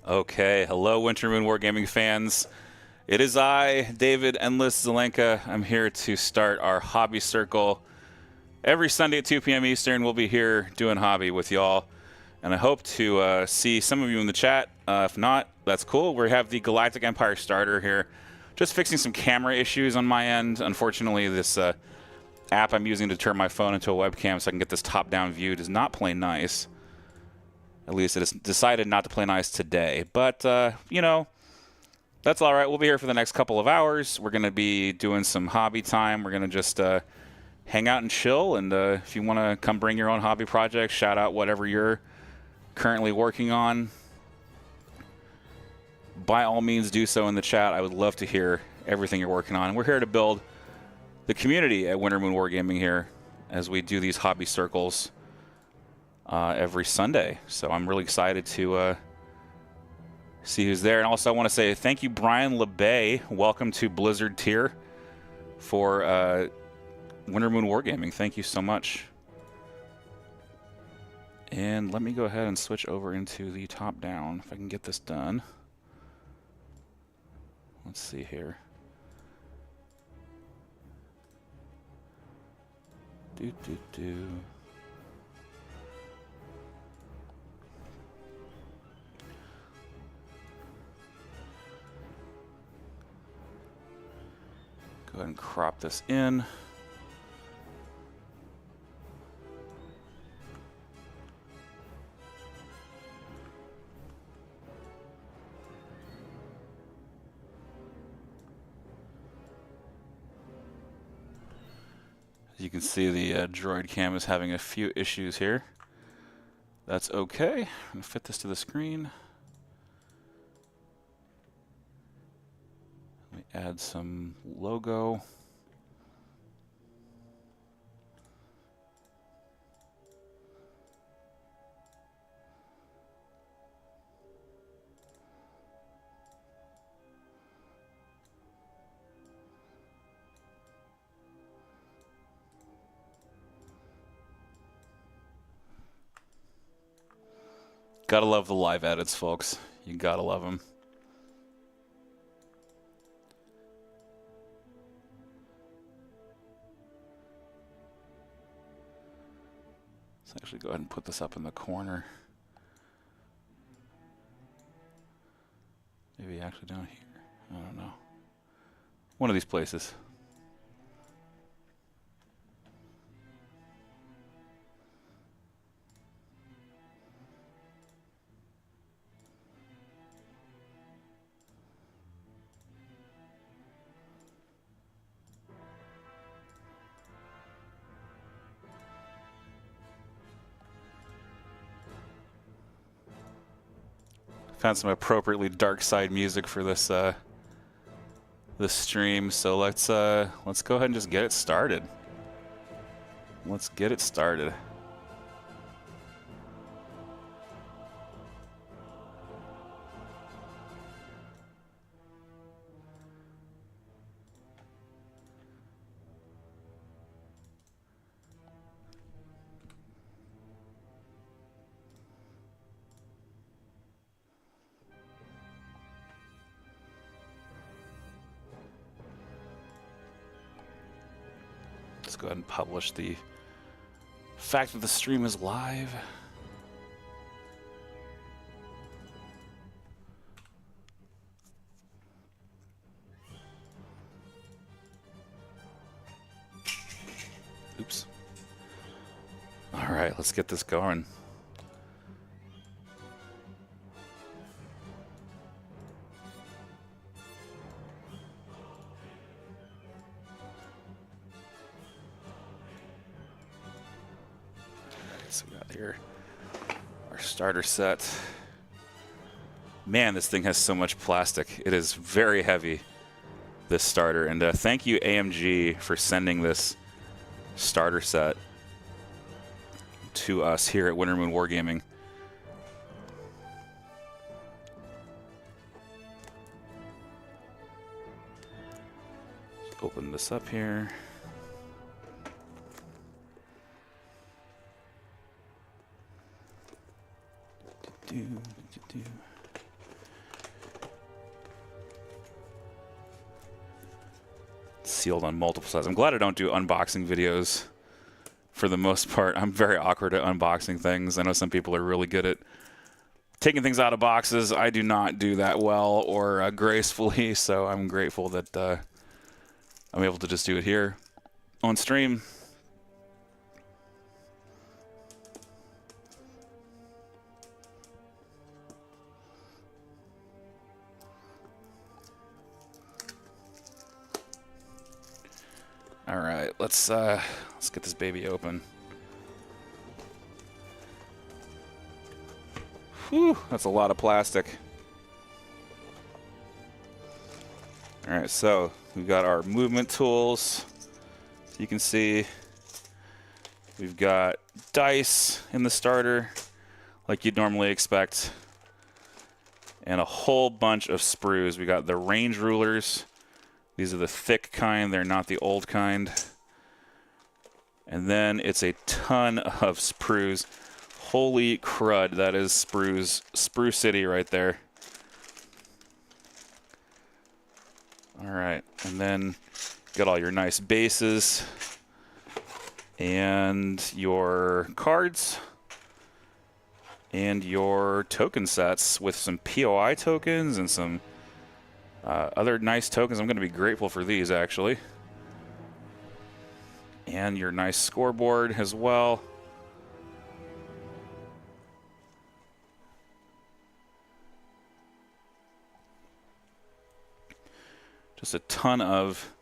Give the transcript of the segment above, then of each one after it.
Okay, hello Winter Moon Wargaming fans. It is I, David Endless Zelenka. I'm here to start our hobby circle. Every Sunday at 2 p.m. Eastern, we'll be here doing hobby with y'all. And I hope to see some of you in the chat. If not, that's cool. We have the Galactic Empire starter here. Just fixing some camera issues on my end. Unfortunately, this app I'm using to turn my phone into a webcam so I can get this top-down view does not play nice. At least it has decided not to play nice today. But, you know, that's all right. We'll be here for the next couple of hours. We're going to be doing some hobby time. We're going to just hang out and chill. And if you want to come bring your own hobby project, shout out whatever you're currently working on, by all means do so in the chat. I would love to hear everything you're working on. And we're here to build the community at Winter Moon Wargaming here as we do these hobby circles every Sunday. So I'm really excited to see who's there. And also I want to say thank you, Brian LeBay. Welcome to Blizzard Tier for Winter Moon Wargaming. Thank you so much. And let me go ahead and switch over into the top-down if I can get this done. Let's see here. Do. Go ahead and crop this in. As you can see, the droid cam is having a few issues here. That's okay. I'm going to fit this to the screen. Let me add some logo. Gotta love the live edits, folks. You gotta love them. Let's actually go ahead and put this up in the corner. Maybe actually down here. I don't know. One of these places. Found some appropriately dark side music for this this stream, so let's go ahead and just get it started. Let's get it started. Let's go ahead and publish the fact that the stream is live. Oops. All right, let's get this going. So we got here our starter set. Man, this thing has so much plastic. It is very heavy, this starter. And thank you, AMG, for sending this starter set to us here at Winter Moon Wargaming. Open this up here. sealed on multiple sides. I'm glad I don't do unboxing videos for the most part. I'm very awkward at unboxing things. I know some people are really good at taking things out of boxes. I do not do that well or gracefully, so I'm grateful that I'm able to just do it here on stream. All right, let's get this baby open. Whew, that's a lot of plastic. All right, so we've got our movement tools. You can see we've got dice in the starter, like you'd normally expect, and a whole bunch of sprues. We got the range rulers. These are the thick kind. They're not the old kind. And then it's a ton of sprues. Holy crud, that is sprues. Sprue City right there. All right, and then got all your nice bases and your cards and your token sets with some POI tokens and some other nice tokens. I'm going to be grateful for these, actually. And your nice scoreboard as well. Just a ton of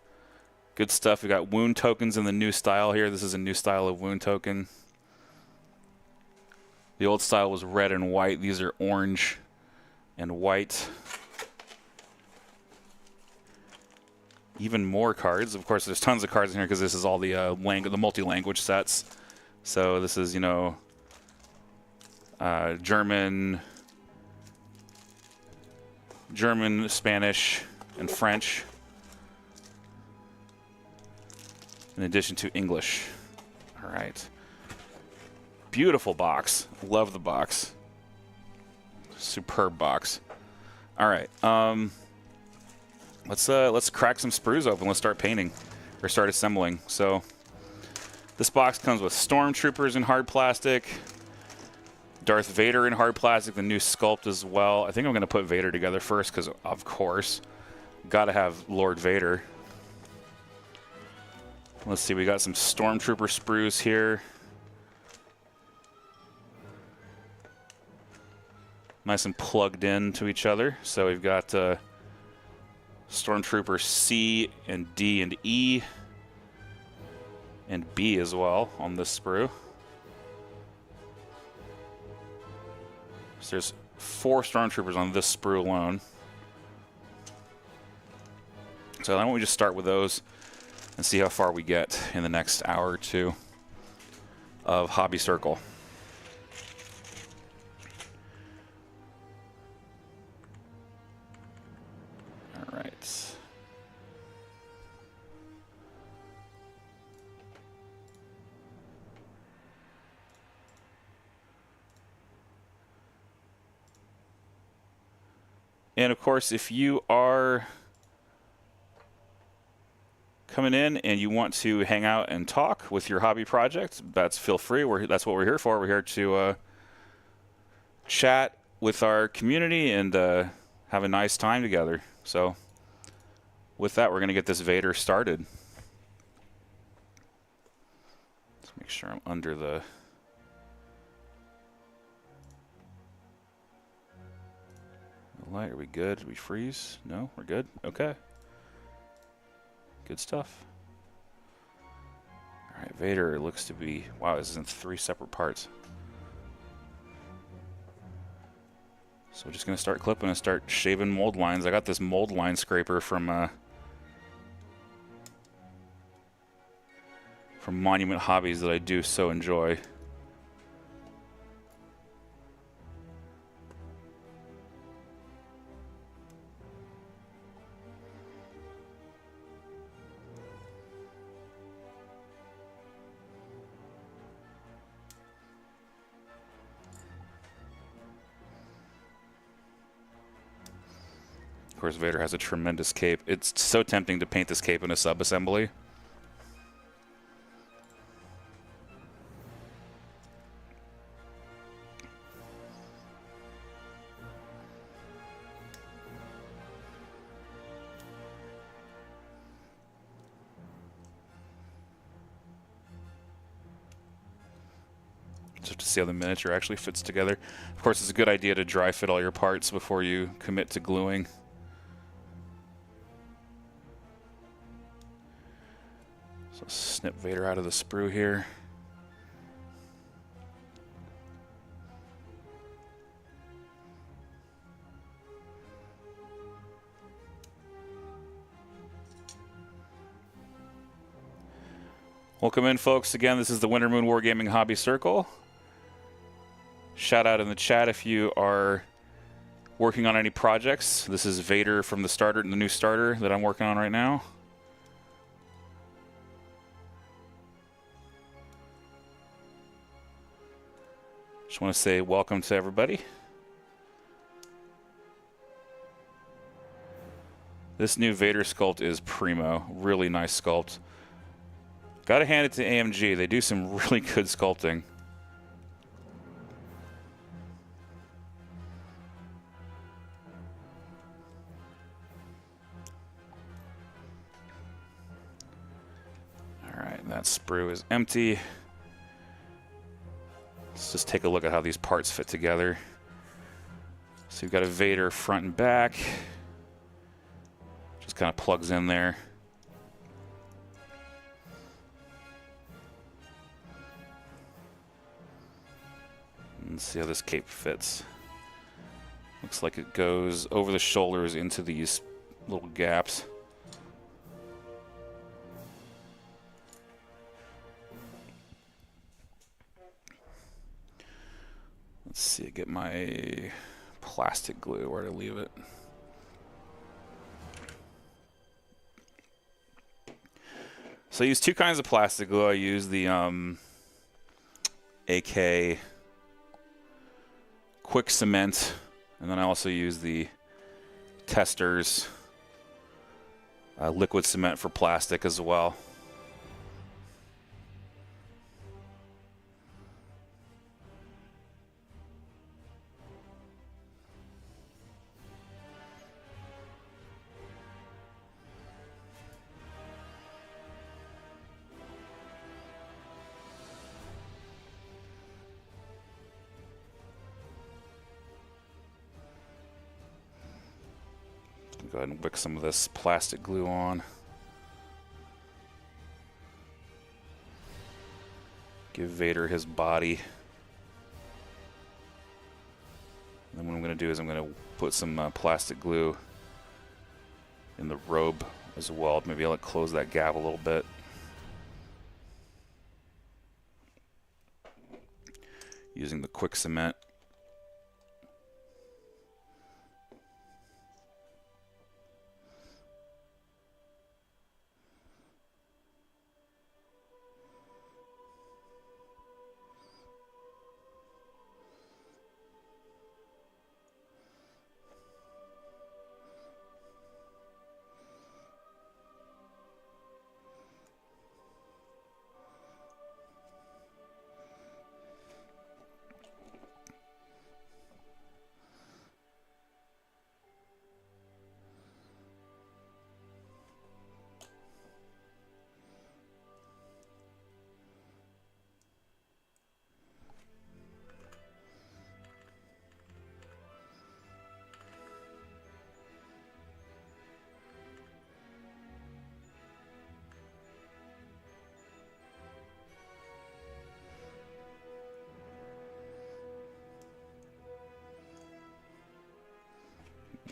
good stuff. We got wound tokens in the new style here. This is a new style of wound token. The old style was red and white. These are orange and white. Even more cards. Of course, there's tons of cards in here because this is all the the multi-language sets. So this is, you know, German, Spanish, and French, in addition to English. All right. Beautiful box. Love the box. Superb box. All right. Let's crack some sprues open. Let's start painting or start assembling. So this box comes with Stormtroopers in hard plastic, Darth Vader in hard plastic, the new sculpt as well. I think I'm going to put Vader together first because, of course, got to have Lord Vader. Let's see, we got some Stormtrooper sprues here. Nice and plugged in to each other. So we've got Stormtrooper C and D and E and B as well on this sprue. So there's 4 Stormtroopers on this sprue alone. So why don't we just start with those and see how far we get in the next hour or two of Hobby Circle. All right. And of course, if you are coming in and you want to hang out and talk with your hobby project, feel free. That's what we're here for. We're here to chat with our community and have a nice time together. So with that, we're going to get this Vader started. Let's make sure I'm under the... light. Are we good? Did we freeze? No, we're good. Okay. Good stuff. All right, Vader looks to be... wow, this is in 3 separate parts. So we're just going to start clipping and start shaving mold lines. I got this mold line scraper from Monument Hobbies that I do so enjoy. course, Vader has a tremendous cape. It's so tempting to paint this cape in a sub-assembly. Just to see how the miniature actually fits together. Of course, it's a good idea to dry fit all your parts before you commit to gluing. So snip Vader out of the sprue here. Welcome in, folks. Again, this is the Winter Moon Wargaming Hobby Circle. Shout out in the chat if you are working on any projects. This is Vader from the new starter that I'm working on right now. Just want to say welcome to everybody. This new Vader sculpt is primo. Really nice sculpt. Gotta hand it to AMG. They do some really good sculpting. Alright, that sprue is empty. Let's just take a look at how these parts fit together. So you've got a Vader front and back. Just kind of plugs in there. Let's see how this cape fits. Looks like it goes over the shoulders into these little gaps. Let's see, get my plastic glue, where to leave it. So I use two kinds of plastic glue. I use the AK Quick Cement, and then I also use the Testers liquid cement for plastic as well. Go ahead and wick some of this plastic glue on. Give Vader his body. And then what I'm going to do is I'm going to put some plastic glue in the robe as well. Maybe I'll close that gap a little bit. Using the quick cement.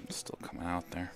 Still coming out there.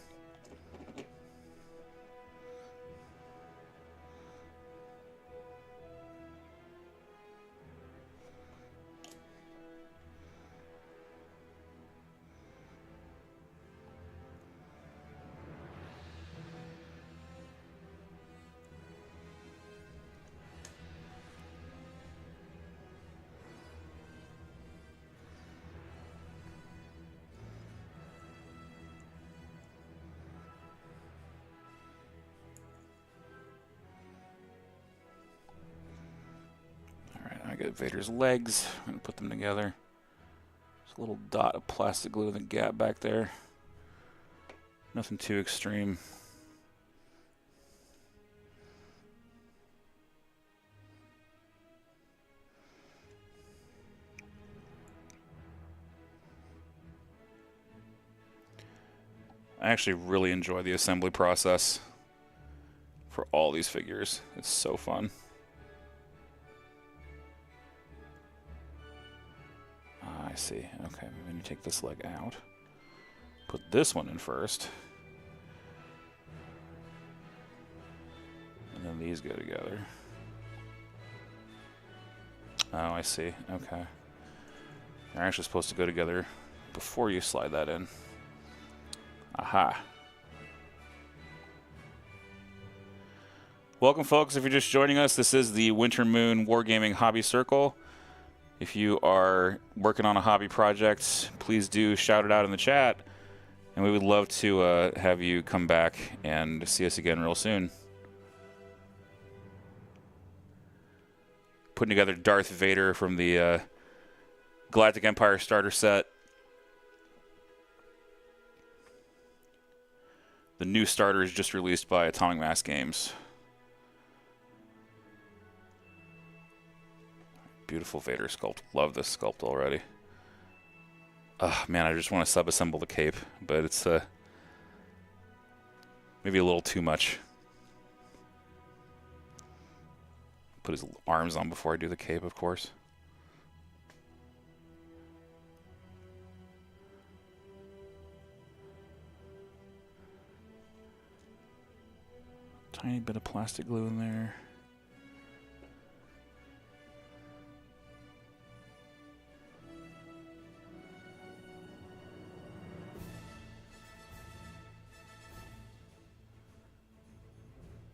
get Vader's legs. I'm going to put them together. There's a little dot of plastic glue in the gap back there. Nothing too extreme. I actually really enjoy the assembly process for all these figures. It's so fun. I see. Okay, I'm going to take this leg out. Put this one in first. And then these go together. Oh, I see. Okay. They're actually supposed to go together before you slide that in. Aha. Welcome, folks. If you're just joining us, this is the Winter Moon Wargaming Hobby Circle. If you are working on a hobby project, please do shout it out in the chat. And we would love to have you come back and see us again real soon. Putting together Darth Vader from the Galactic Empire starter set. The new starter is just released by Atomic Mass Games. Beautiful Vader sculpt. Love this sculpt already. Man, I just want to sub-assemble the cape, but it's maybe a little too much. Put his arms on before I do the cape, of course. Tiny bit of plastic glue in there.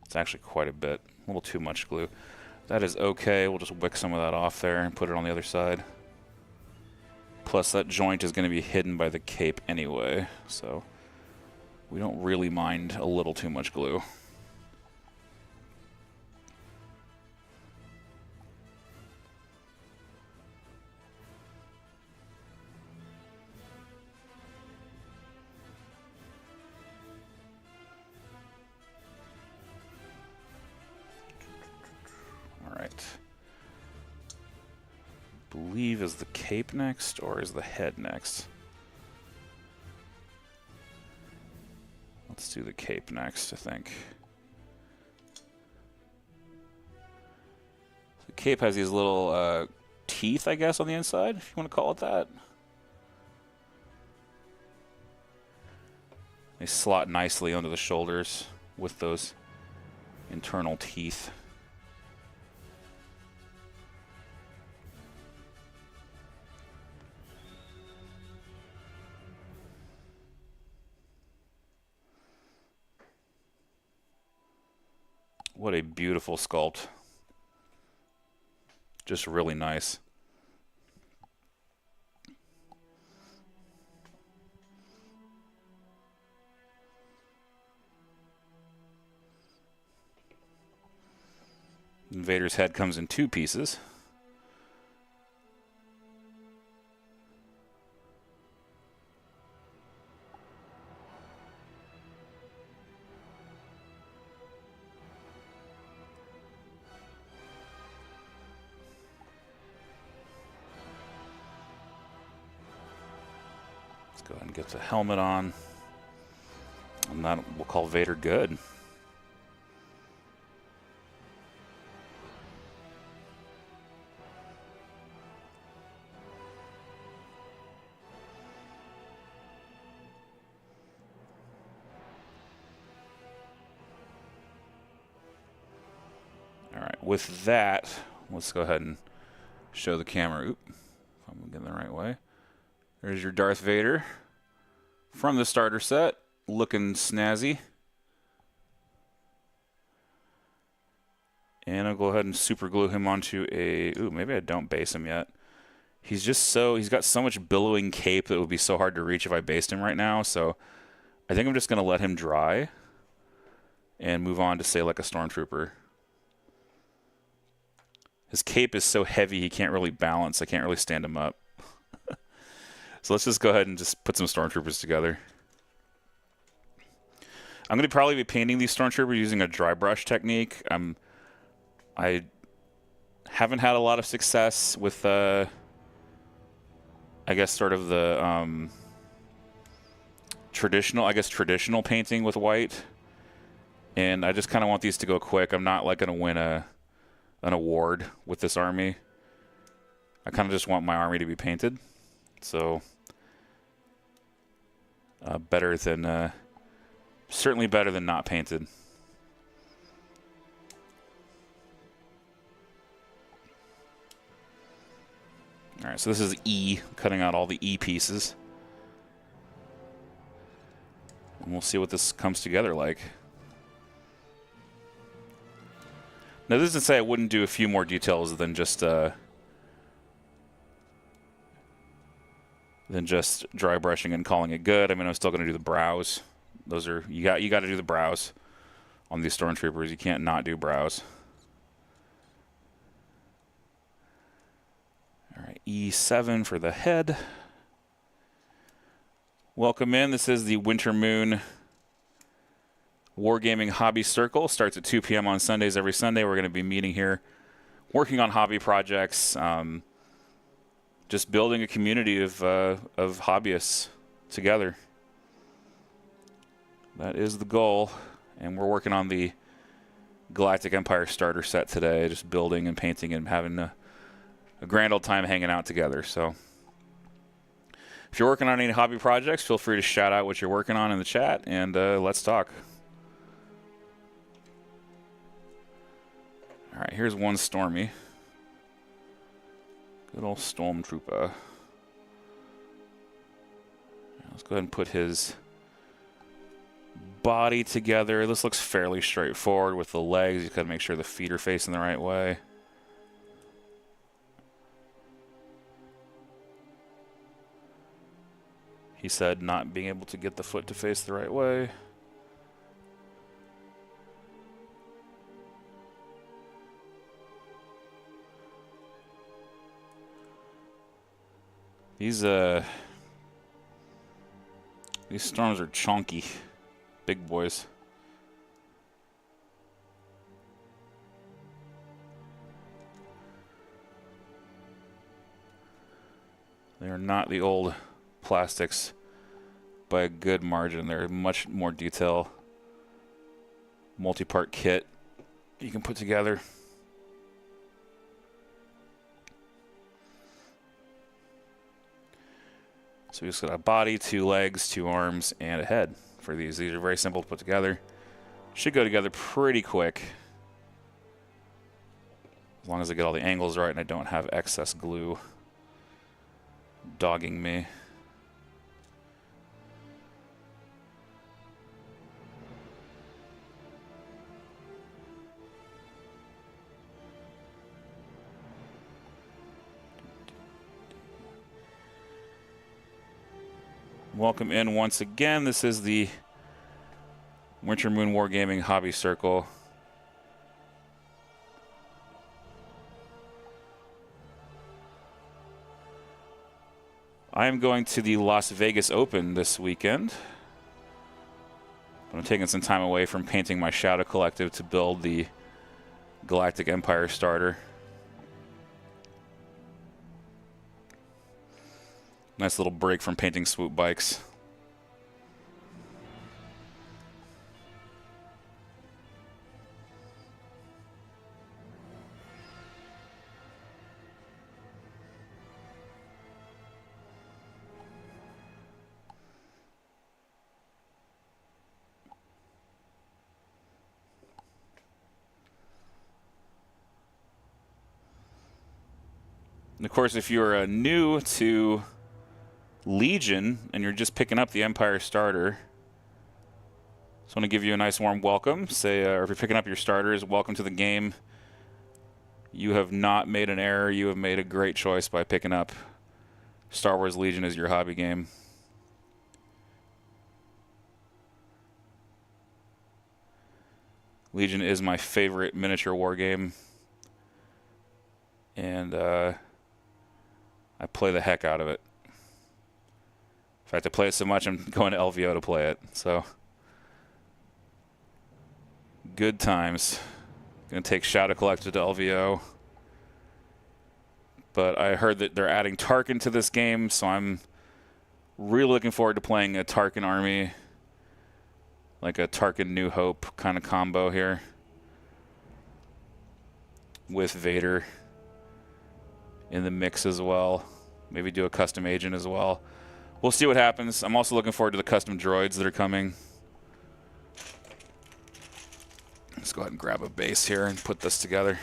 It's actually quite a bit, a little too much glue. That is okay, we'll just wick some of that off there and put it on the other side. Plus that joint is going to be hidden by the cape anyway, so we don't really mind a little too much glue. Believe is the cape next, or is the head next? Let's do the cape next, I think. The cape has these little teeth, I guess, on the inside, if you want to call it that. They slot nicely under the shoulders with those internal teeth. What a beautiful sculpt. Just really nice. Vader's head comes in two pieces. Go ahead and get the helmet on, and that we'll call Vader good. All right, with that, let's go ahead and show the camera. Oop, if I'm getting the right way. There's your Darth Vader from the starter set, looking snazzy. And I'll go ahead and super glue him onto a, ooh, maybe I don't base him yet. He's got so much billowing cape that it would be so hard to reach if I based him right now. So I think I'm just going to let him dry and move on to, say, like a Stormtrooper. His cape is so heavy he can't really balance. I can't really stand him up. So let's just go ahead and just put some stormtroopers together. I'm going to probably be painting these stormtroopers using a dry brush technique. I haven't had a lot of success with, I guess, sort of the traditional painting with white. And I just kind of want these to go quick. I'm not like going to win an award with this army. I kind of just want my army to be painted. So certainly better than not painted. All right, so this is E, cutting out all the E pieces. And we'll see what this comes together like. Now, this doesn't say I wouldn't do a few more details than just dry brushing and calling it good. I mean, I'm still going to do the brows. Those are you got to do the brows on these stormtroopers. You can't not do brows. All right, E7 for the head. Welcome in. This is the Winter Moon Wargaming Hobby Circle. Starts at 2 p.m. on Sundays. Every Sunday we're going to be meeting here, working on hobby projects, just building a community of hobbyists together. That is the goal, and we're working on the Galactic Empire starter set today, just building and painting and having a grand old time hanging out together. So if you're working on any hobby projects, feel free to shout out what you're working on in the chat, and let's talk. All right, here's one Stormy. Good old Stormtrooper. Let's go ahead and put his body together. This looks fairly straightforward with the legs. You got to make sure the feet are facing the right way. He said not being able to get the foot to face the right way. These storms are chunky. Big boys. They are not the old plastics by a good margin. They're much more detail. Multi-part kit you can put together. So we just got a body, 2 legs, 2 arms, and a head for these. These are very simple to put together. Should go together pretty quick. As long as I get all the angles right and I don't have excess glue dogging me. Welcome in once again. This is the Winter Moon Wargaming Hobby Circle. I am going to the Las Vegas Open this weekend. I'm taking some time away from painting my Shadow Collective to build the Galactic Empire starter. Nice little break from painting swoop bikes. And of course, if you're new to Legion and you're just picking up the Empire starter, just want to give you a nice warm welcome. Or if you're picking up your starters, welcome to the game. You have not made an error. You have made a great choice by picking up Star Wars Legion as your hobby game. Legion is my favorite miniature war game. and I play the heck out of it. In fact, I play it so much I'm going to LVO to play it. So good times. Gonna take Shadow Collector to LVO. But I heard that they're adding Tarkin to this game, so I'm really looking forward to playing a Tarkin army. Like a Tarkin New Hope kind of combo here. With Vader in the mix as well. Maybe do a custom agent as well. We'll see what happens. I'm also looking forward to the custom droids that are coming. Let's go ahead and grab a base here and put this together.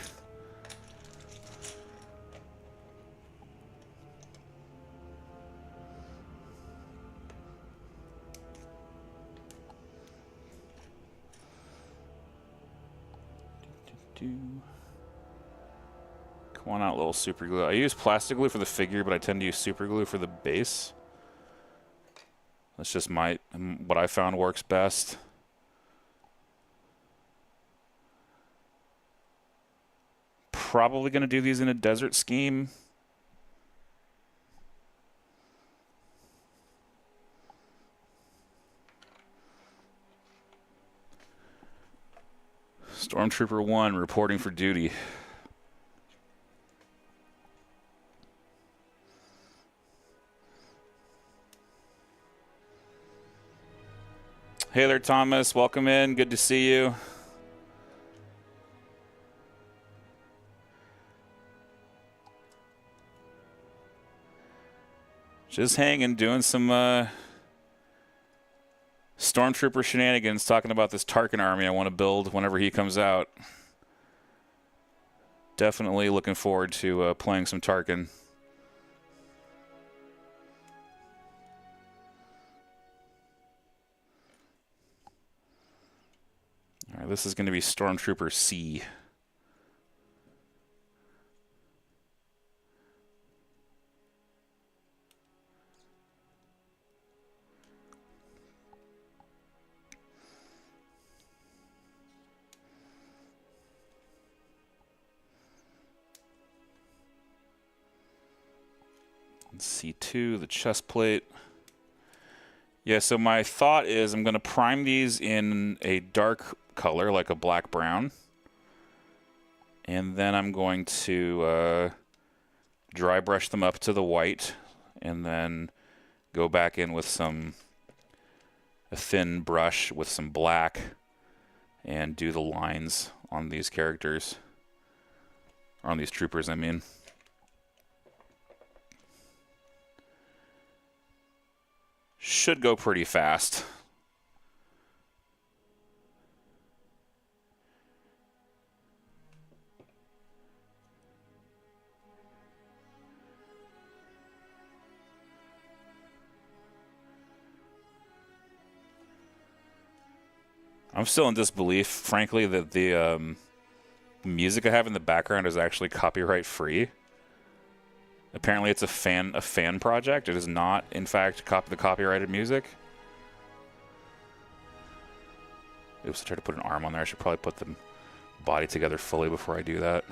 Come on out, little super glue. I use plastic glue for the figure, but I tend to use super glue for the base. That's just what I found works best. Probably going to do these in a desert scheme. Stormtrooper 1 reporting for duty. Hey there, Thomas. Welcome in. Good to see you. Just hanging, doing some Stormtrooper shenanigans, talking about this Tarkin army I want to build whenever he comes out. Definitely looking forward to playing some Tarkin. All right, this is going to be Stormtrooper C. C2, the chest plate. Yeah, so my thought is I'm going to prime these in a dark color, like a black brown. And then I'm going to dry brush them up to the white, and then go back in with a thin brush with some black and do the lines on these characters. Or on these troopers, I mean. Should go pretty fast. I'm still in disbelief, frankly, that the music I have in the background is actually copyright free. Apparently it's a fan project. It is not, in fact, the copyrighted music. Oops, I tried to put an arm on there. I should probably put the body together fully before I do that.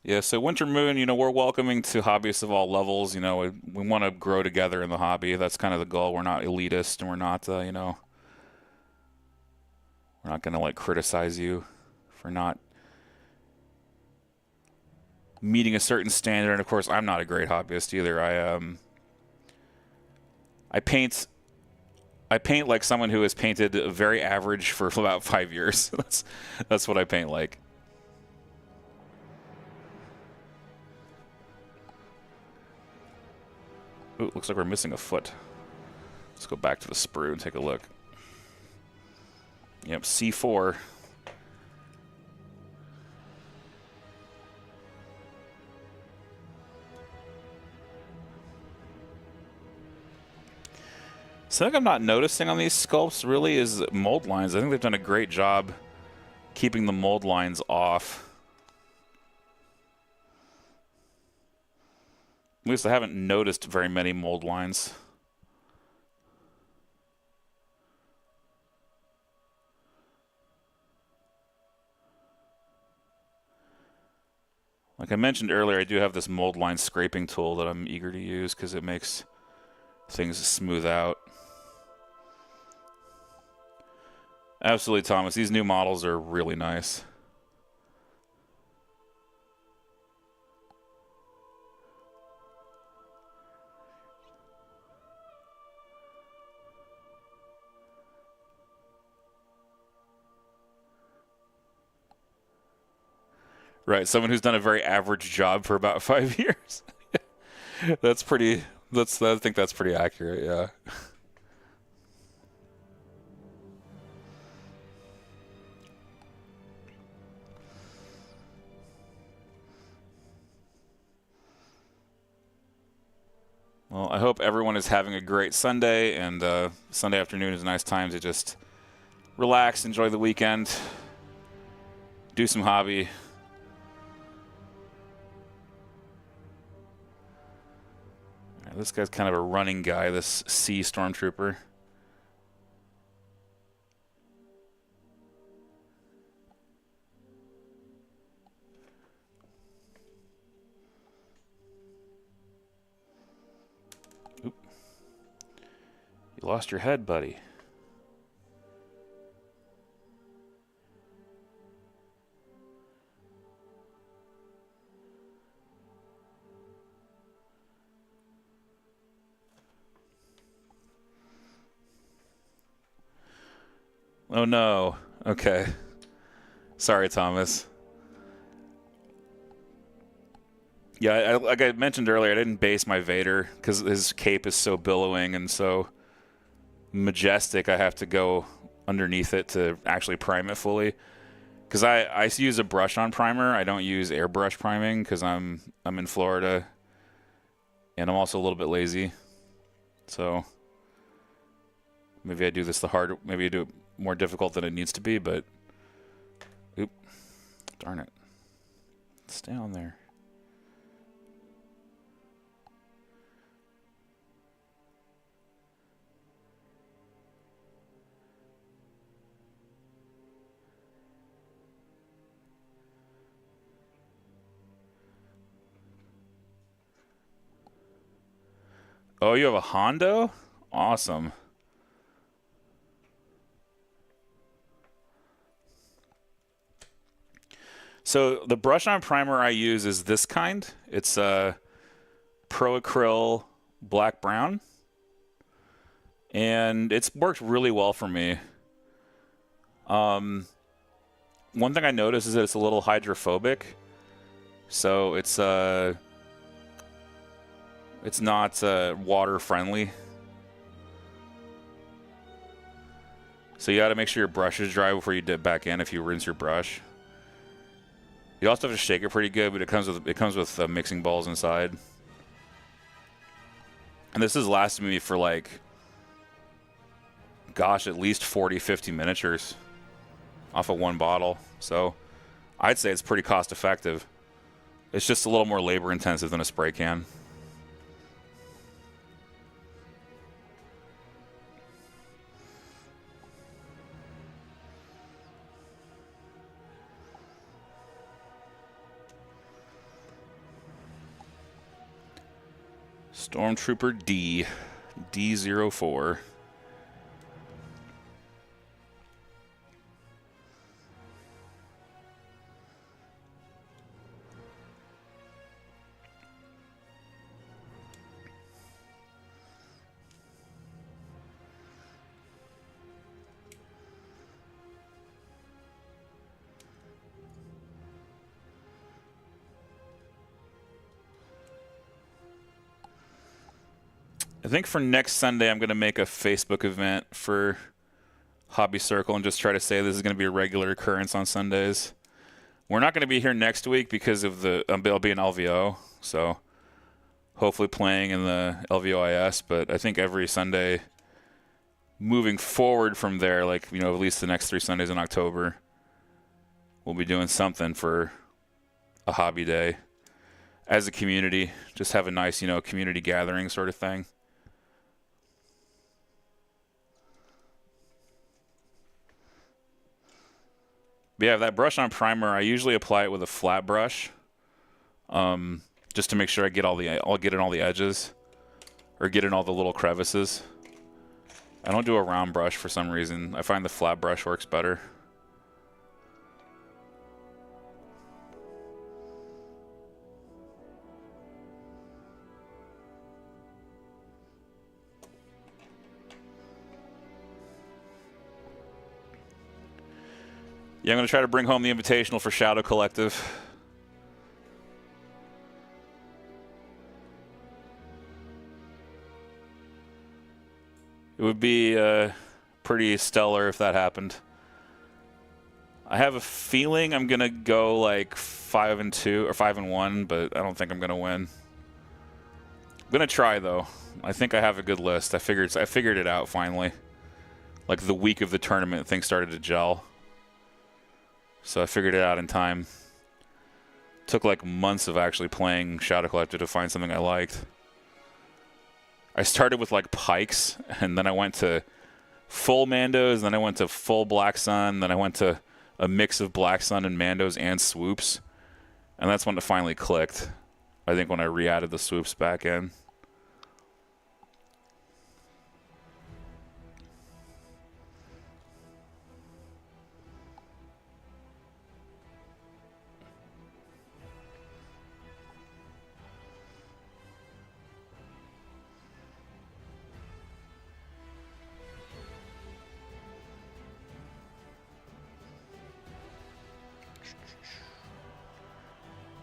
Yeah, so Winter Moon, we're welcoming to hobbyists of all levels. We want to grow together in the hobby. That's kind of the goal. We're not elitist, and we're not, we're not going to, criticize you for not meeting a certain standard. And, of course, I'm not a great hobbyist either. I paint like someone who has painted very average for about 5 years. That's what I paint like. Ooh, looks like we're missing a foot. Let's go back to the sprue and take a look. Yep, C4. Something I'm not noticing on these sculpts really is mold lines. I think they've done a great job keeping the mold lines off. At least I haven't noticed very many mold lines. Like I mentioned earlier, I do have this mold line scraping tool that I'm eager to use because it makes things smooth out. Absolutely, Thomas. These new models are really nice. Right, someone who's done a very average job for about 5 years. That's pretty. I think that's pretty accurate. Yeah. Well, I hope everyone is having a great Sunday, and Sunday afternoon is a nice time to just relax, enjoy the weekend, do some hobby. This guy's kind of a running guy, this C Stormtrooper. Oop. You lost your head, buddy. Oh no. Okay. Sorry, Thomas. Yeah, like I mentioned earlier, I didn't base my Vader because his cape is so billowing and so majestic. I have to go underneath it to actually prime it fully. Because I use a brush-on primer. I don't use airbrush priming because I'm in Florida, and I'm also a little bit lazy. So maybe I do this maybe I do it more difficult than it needs to be, but oop, darn it. Stay on there. Oh, you have a Hondo? Awesome. So the brush-on primer I use is this kind. It's a Pro Acryl Black Brown. And it's worked really well for me. One thing I noticed is that it's a little hydrophobic. So it's not water friendly. So you got to make sure your brush is dry before you dip back in if you rinse your brush. You also have to shake it pretty good, but it comes with mixing balls inside. And this has lasted me for like, gosh, at least 40, 50 miniatures off of one bottle. So I'd say it's pretty cost effective. It's just a little more labor intensive than a spray can. Stormtrooper D04. I think for next Sunday, I'm going to make a Facebook event for Hobby Circle and just try to say this is going to be a regular occurrence on Sundays. We're not going to be here next week because of I'll be in LVO, so hopefully playing in the LVOIS, but I think every Sunday moving forward from there, like, at least the next 3 Sundays in October, we'll be doing something for a hobby day as a community. Just have a nice, community gathering sort of thing. But yeah, that brush on primer, I usually apply it with a flat brush, just to make sure I'll get in all the edges, or get in all the little crevices. I don't do a round brush for some reason. I find the flat brush works better. Yeah, I'm going to try to bring home the Invitational for Shadow Collective. It would be pretty stellar if that happened. I have a feeling I'm going to go like 5-2 or 5-1, but I don't think I'm going to win. I'm going to try, though. I think I have a good list. I figured it out finally. Like the week of the tournament, things started to gel. So I figured it out in time. Took like months of actually playing Shadow Collective to find something I liked. I started with like pikes, and then I went to full Mandos, then I went to full Black Sun, then I went to a mix of Black Sun and Mandos and swoops. And that's when it finally clicked. I think when I re-added the swoops back in.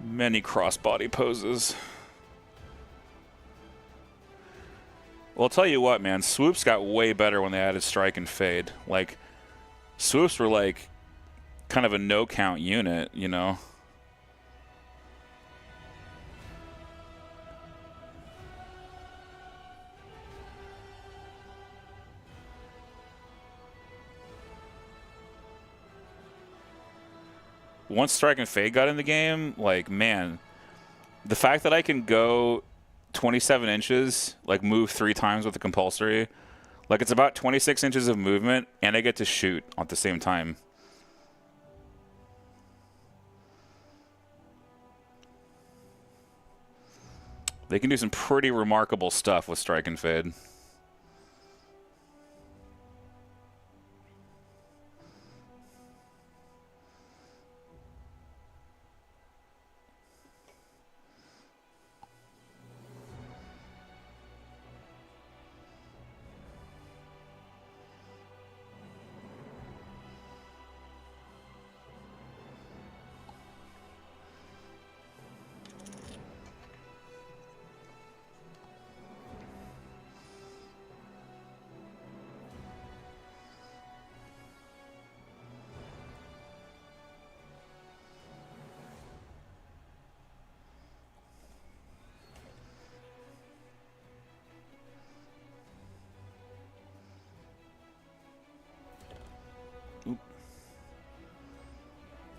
Many crossbody poses. Well, I'll tell you what, man. Swoops got way better when they added strike and fade. Like, swoops were like kind of a no-count unit, you know? Once strike and fade got in the game, like, man, the fact that I can go 27 inches, like move 3 times with the compulsory, like it's about 26 inches of movement, and I get to shoot at the same time. They can do some pretty remarkable stuff with strike and fade.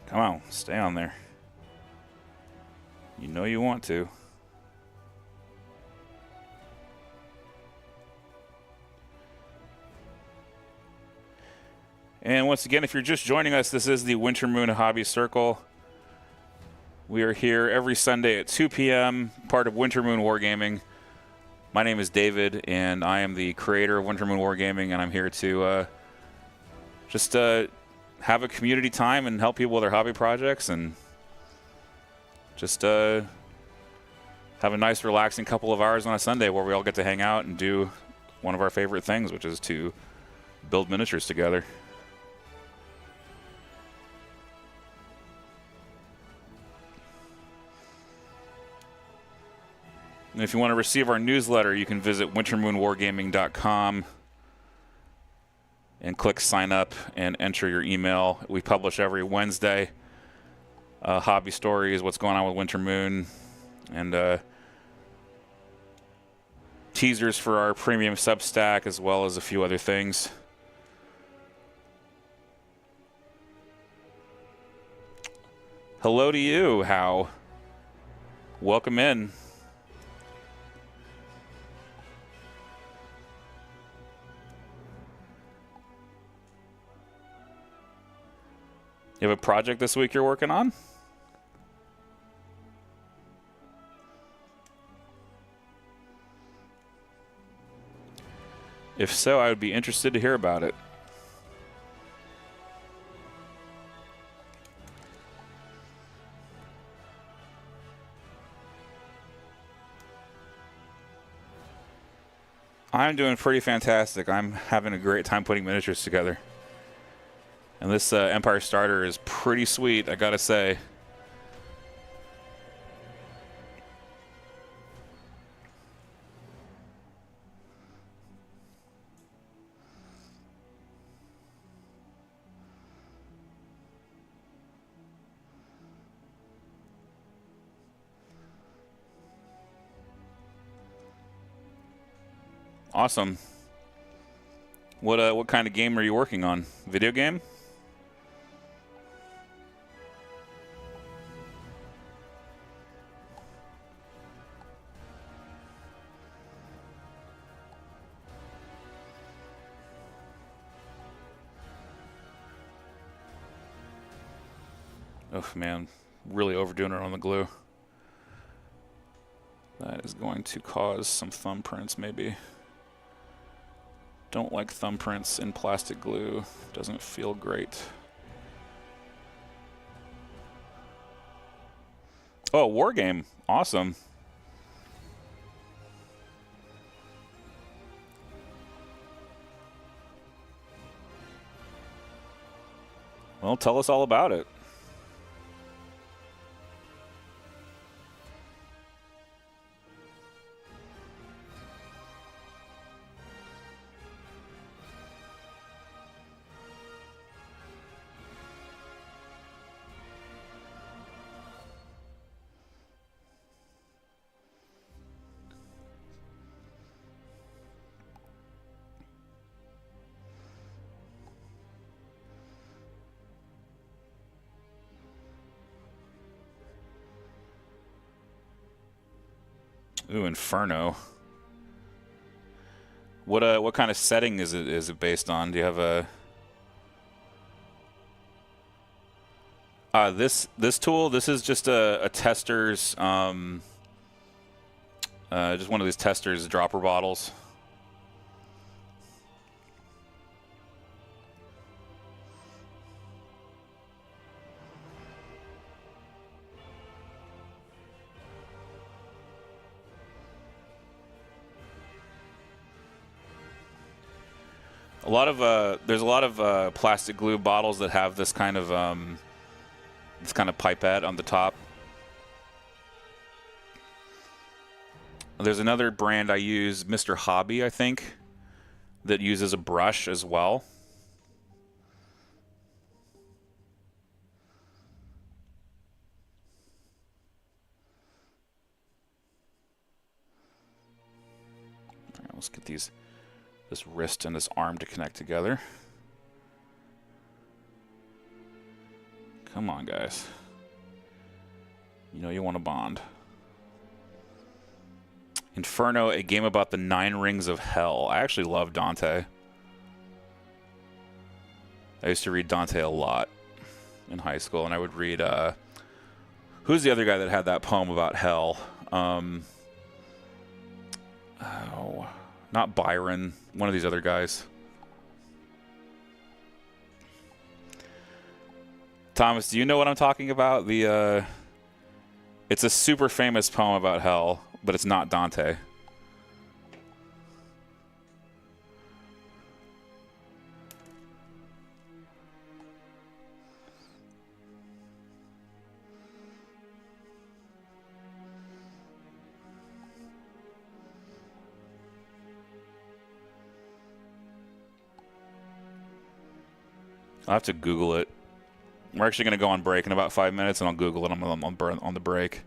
Come on, stay on there. You know you want to. And once again, if you're just joining us, this is the Winter Moon Hobby Circle. We are here every Sunday at 2 p.m., part of Winter Moon Wargaming. My name is David, and I am the creator of Winter Moon Wargaming, and I'm here to just have a community time and help people with their hobby projects, and just have a nice, relaxing couple of hours on a Sunday where we all get to hang out and do one of our favorite things, which is to build miniatures together. And if you want to receive our newsletter, you can visit wintermoonwargaming.com and click sign up and enter your email. We publish every Wednesday hobby stories, what's going on with Winter Moon, and teasers for our premium Substack, as well as a few other things. Hello to you, How. Welcome in. You have a project this week you're working on? If so, I would be interested to hear about it. I'm doing pretty fantastic. I'm having a great time putting miniatures together. And this Empire starter is pretty sweet, I gotta say. Awesome. What kind of game are you working on? Video game? Oh man, really overdoing it on the glue. That is going to cause some thumbprints maybe. Don't like thumbprints in plastic glue. Doesn't feel great. Oh, war game. Awesome. Well, tell us all about it. Ooh, Inferno. What kind of setting is it based on? Do you have a this tool? This is just a tester's just one of these tester's dropper bottles. There's a lot of plastic glue bottles that have this kind of pipette on the top. There's another brand I use, Mr. Hobby, I think, that uses a brush as well. All right, let's get this wrist and this arm to connect together. Come on, guys. You know you want to bond. Inferno, a game about the 9 rings of hell. I actually love Dante. I used to read Dante a lot in high school, and I would read, who's the other guy that had that poem about hell? Oh, not Byron, one of these other guys. Thomas, do you know what I'm talking about? It's a super famous poem about hell, but it's not Dante. I'll have to Google it. We're actually going to go on break in about 5 minutes, and I'll Google it on the break.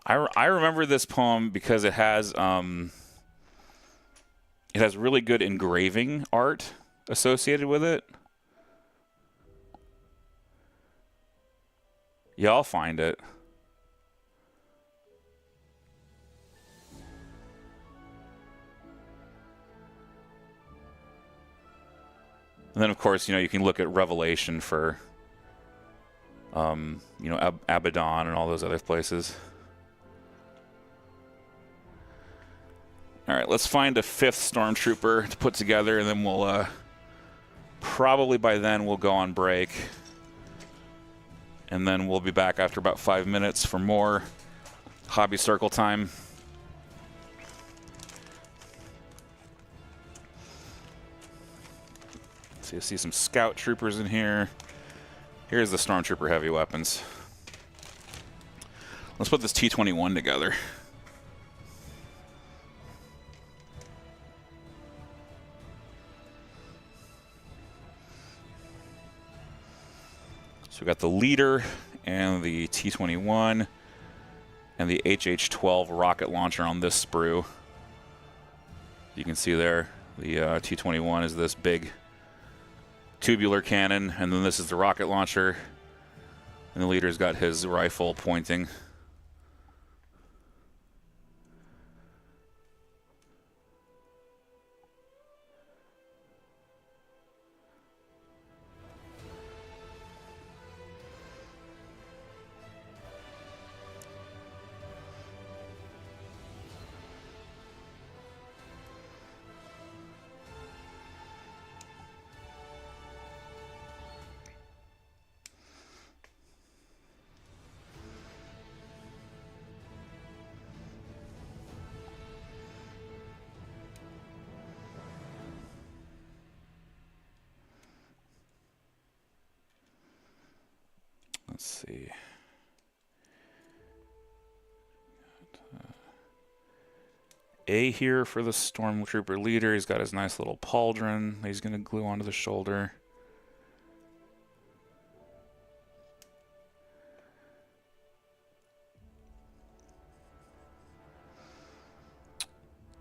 I remember this poem because it has really good engraving art associated with it. Yeah, I'll find it. And then, of course, you can look at Revelation for, Abaddon and all those other places. All right, let's find a 5th stormtrooper to put together, and then we'll probably by then we'll go on break. And then we'll be back after about 5 minutes for more hobby circle time. So you see some scout troopers in here. Here's the stormtrooper heavy weapons. Let's put this T-21 together. So we got the leader and the T-21 and the HH-12 rocket launcher on this sprue. You can see there the T-21 is this big tubular cannon, and then this is the rocket launcher, and the leader's got his rifle pointing. Let's see. A here for the stormtrooper leader. He's got his nice little pauldron that he's going to glue onto the shoulder.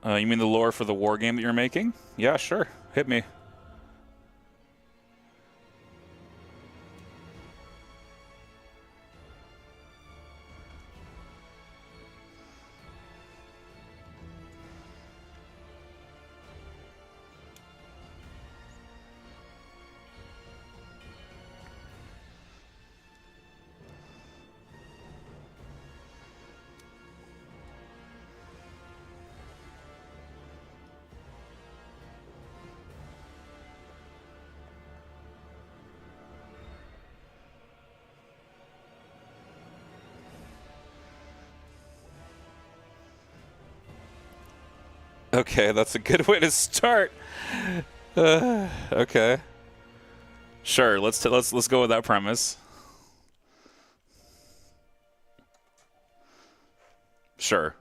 You mean the lore for the war game that you're making? Yeah, sure. Hit me. Okay, that's a good way to start. Okay. Sure, let's go with that premise. Sure.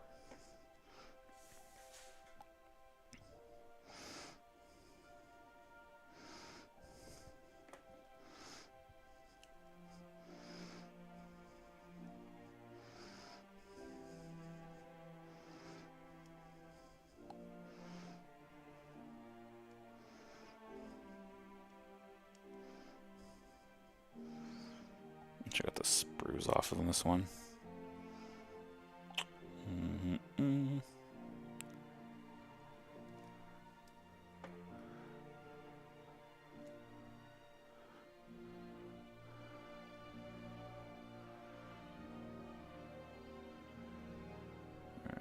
Check out the sprues off of this one.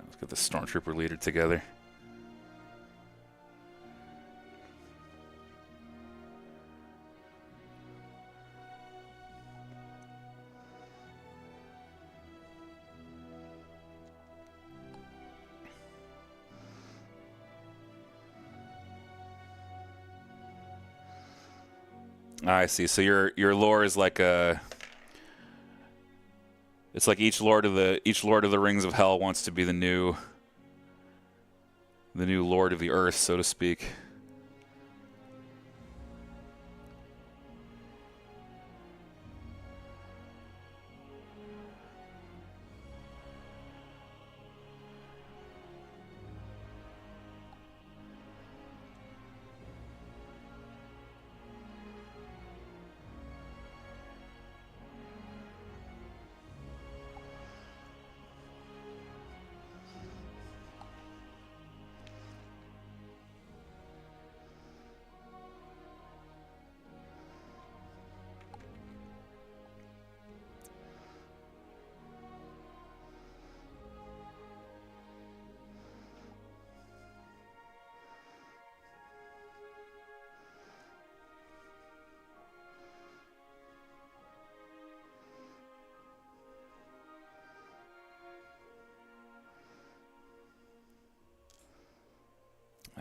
Let's get the stormtrooper leader together. I see. So your lore is like a. It's like each Lord of the Rings of Hell wants to be the new Lord of the Earth, so to speak.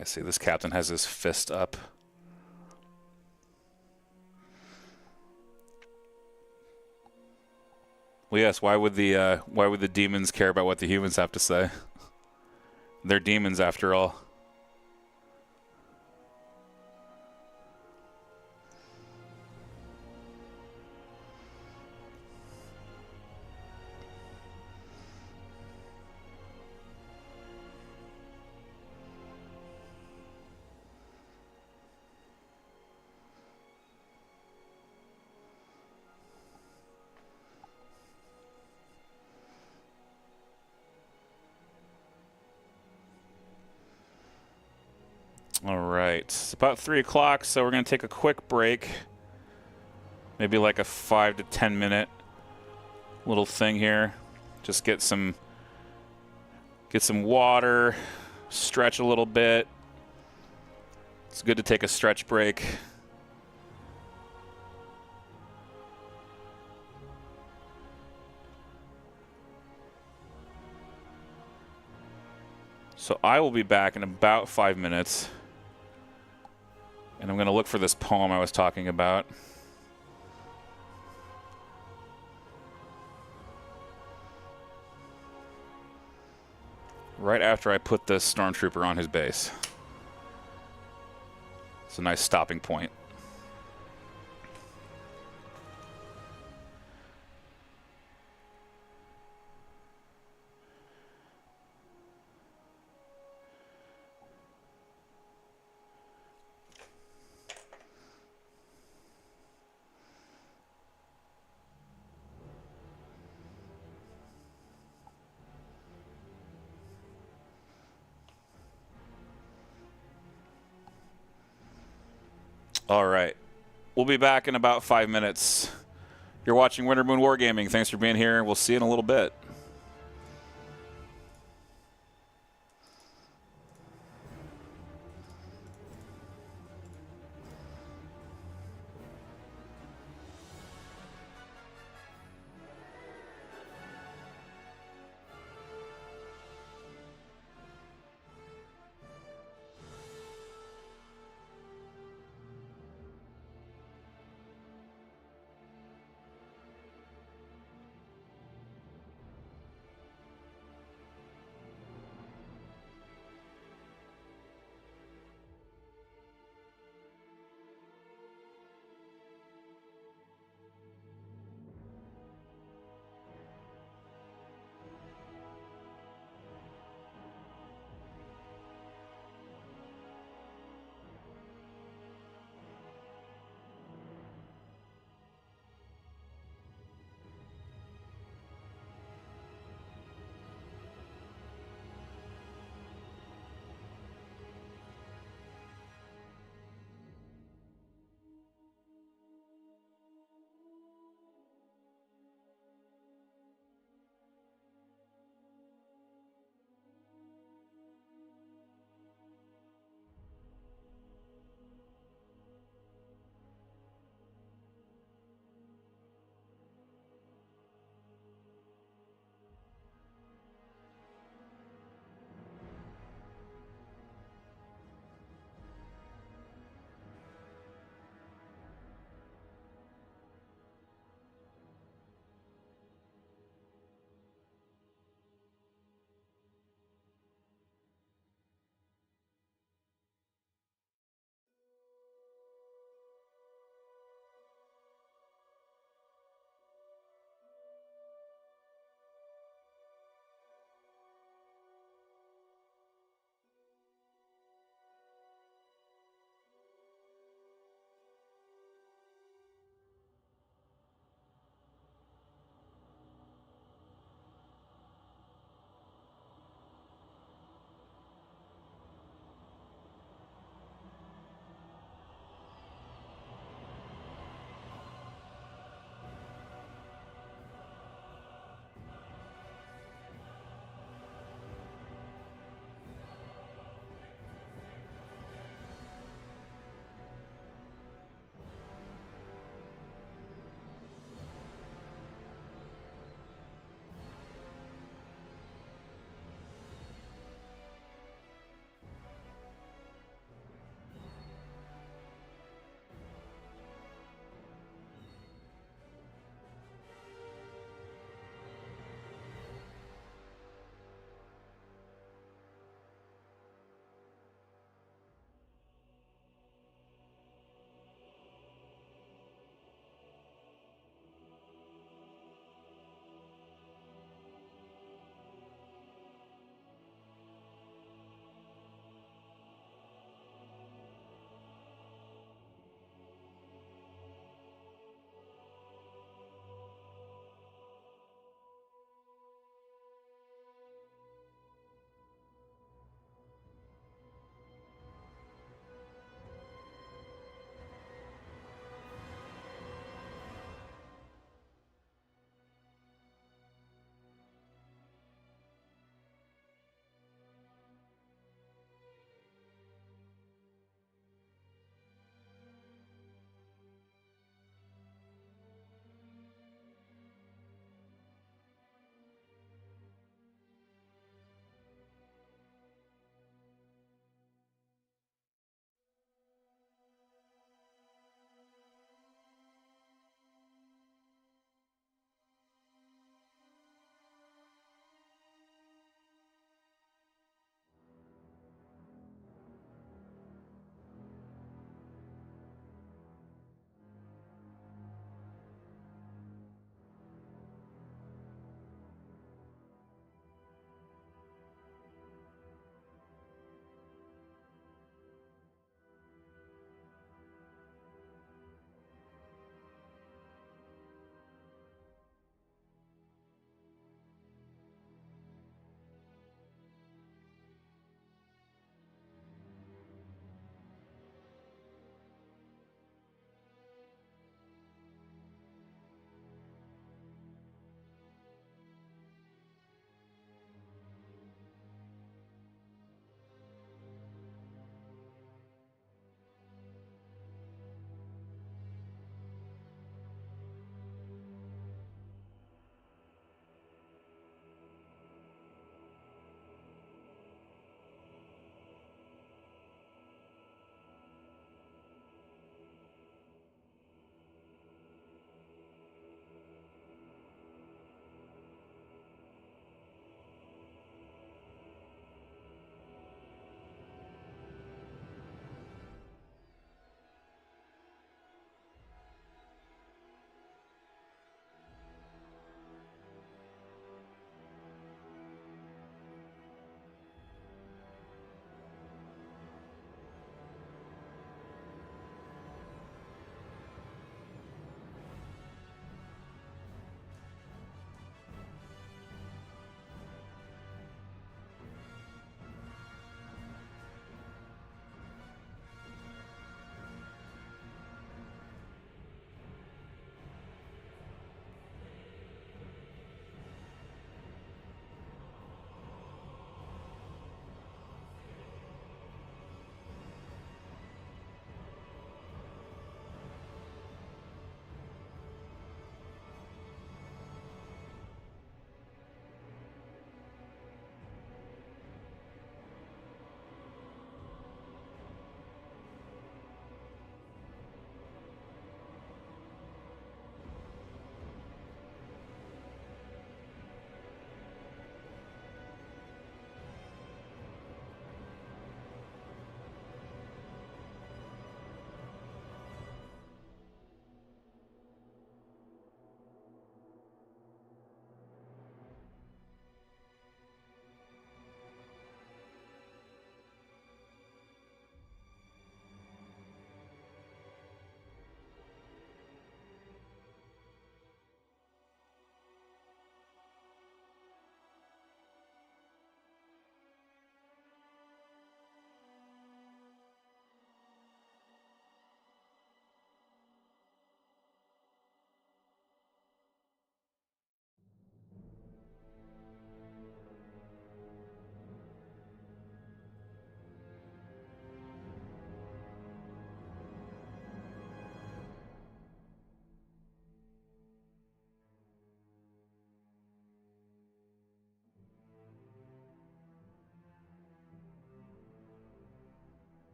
I see this captain has his fist up. Well, yes. Why would the demons care about what the humans have to say? They're demons after all. All right, it's about 3 o'clock, so we're going to take a quick break. Maybe like a 5 to 10 minute little thing here. Just get some water, stretch a little bit. It's good to take a stretch break. So I will be back in about 5 minutes. And I'm going to look for this poem I was talking about. Right after I put the stormtrooper on his base. It's a nice stopping point. All right. We'll be back in about 5 minutes. You're watching Winter Moon Wargaming. Thanks for being here. We'll see you in a little bit.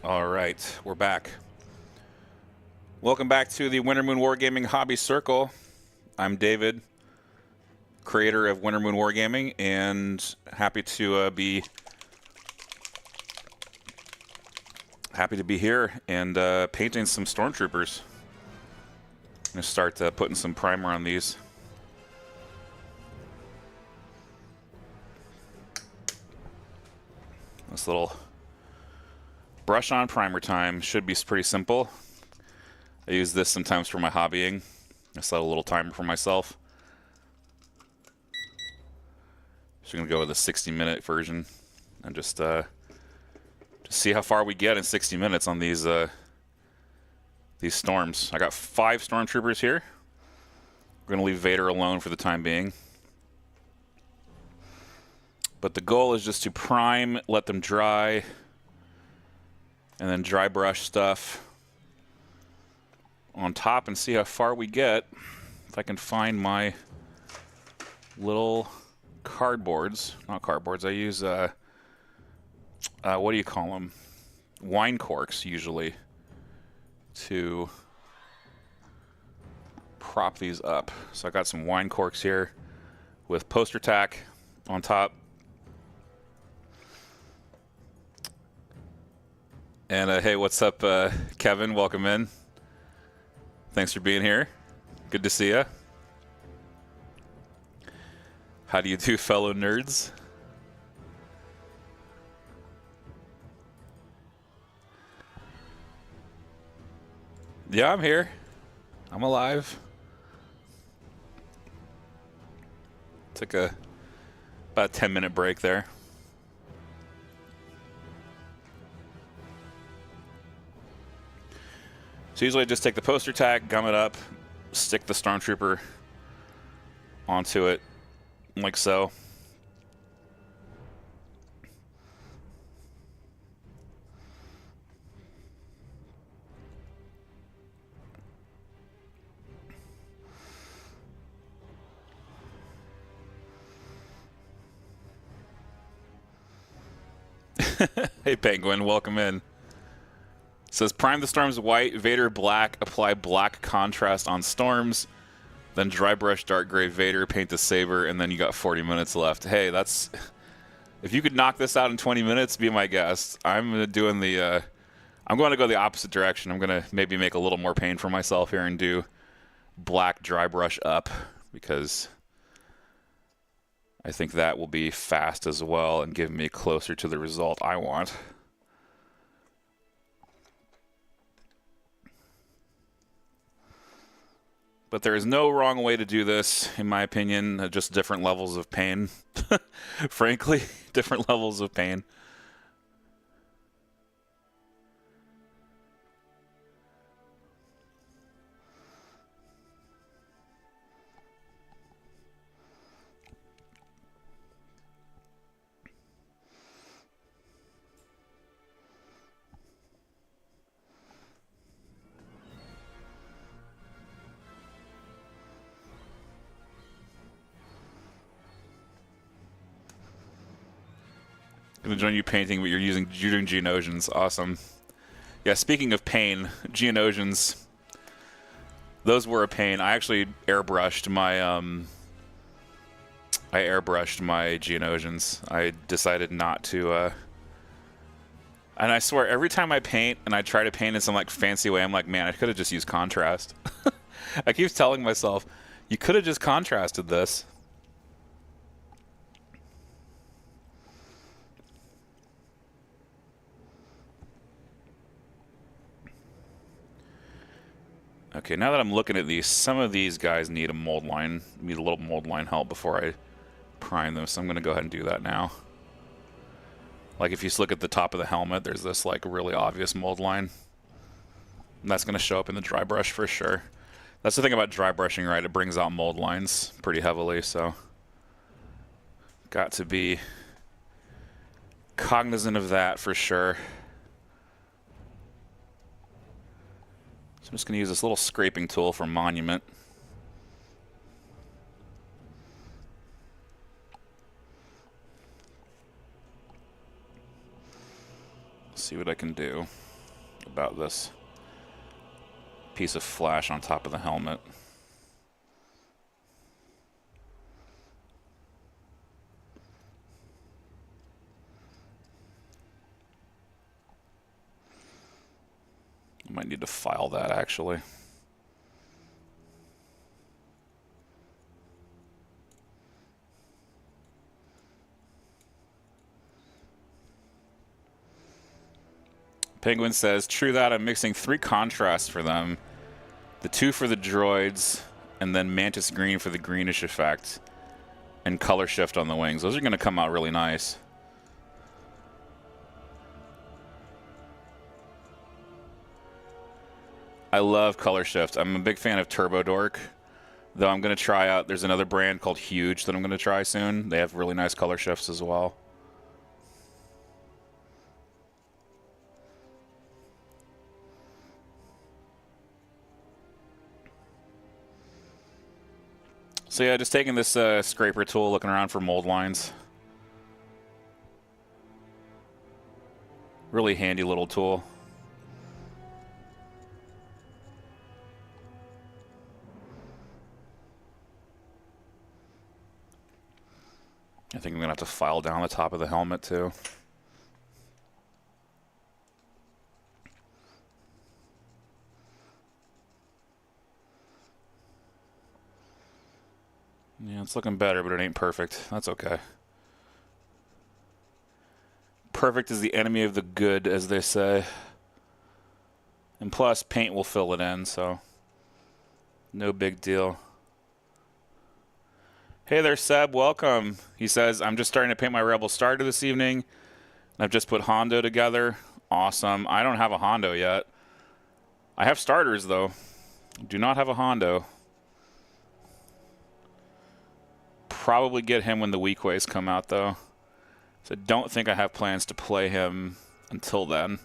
All right, we're back. Welcome back to the Wintermoon Wargaming Hobby Circle. I'm David, creator of Wintermoon Wargaming, and happy to be here and painting some stormtroopers. I'm gonna start putting some primer on these. This little brush on primer time should be pretty simple. I use this sometimes for my hobbying. I set a little timer for myself. So I'm gonna go with a 60-minute version and just see how far we get in 60 minutes on these storms. I got 5 stormtroopers here. We're gonna leave Vader alone for the time being. But the goal is just to prime, let them dry, and then dry brush stuff on top and see how far we get. If I can find my little cardboards, not cardboards, I use, what do you call them? Wine corks, usually, to prop these up. So I got some wine corks here with poster tack on top. And hey, what's up, Kevin? Welcome in. Thanks for being here. Good to see you. How do you do, fellow nerds? Yeah, I'm here. I'm alive. Took about a 10-minute break there. So usually I just take the poster tack, gum it up, stick the stormtrooper onto it like so. Hey Penguin, welcome in. It says prime the storms white, Vader black, apply black contrast on storms, then dry brush dark gray Vader, paint the saber, and then you got 40 minutes left. Hey, that's, if you could knock this out in 20 minutes, be my guest. I'm doing the I'm going to go the opposite direction. I'm going to maybe make a little more pain for myself here and do black dry brush up, because I think that will be fast as well and give me closer to the result I want. But there is no wrong way to do this, in my opinion, just different levels of pain. Frankly, different levels of pain. Gonna join you painting, but you're doing Geonosians. Awesome. Yeah, speaking of pain, Geonosians, those were a pain. I actually airbrushed my Geonosians. I decided not to and I swear every time I paint and I try to paint in some like fancy way, I'm like, man, I could have just used contrast. I keep telling myself, you could have just contrasted this. Okay, now that I'm looking at these, some of these guys need a mold line, need a little mold line help before I prime them, so I'm going to go ahead and do that now. Like if you look at the top of the helmet, there's this like really obvious mold line. And that's going to show up in the dry brush for sure. That's the thing about dry brushing, right? It brings out mold lines pretty heavily, so got to be cognizant of that for sure. I'm just going to use this little scraping tool from Monument. See what I can do. about this piece of flash on top of the helmet. I might need to file that, actually. Penguin says, true that, I'm mixing 3 contrasts for them. The 2 for the droids, and then Mantis Green for the greenish effect. And color shift on the wings. Those are going to come out really nice. I love color shift. I'm a big fan of Turbo Dork. Though I'm going to try out, there's another brand called Huge that I'm going to try soon. They have really nice color shifts as well. So yeah, just taking this scraper tool, looking around for mold lines. Really handy little tool. I think I'm going to have to file down the top of the helmet too. Yeah, it's looking better, but it ain't perfect. That's okay. Perfect is the enemy of the good, as they say. And plus, paint will fill it in, so no big deal. Hey there, Seb. Welcome. He says, I'm just starting to paint my Rebel starter this evening. I've just put Hondo together. Awesome. I don't have a Hondo yet. I have starters, though. Do not have a Hondo. Probably get him when the Weekways come out, though. So I don't think I have plans to play him until then.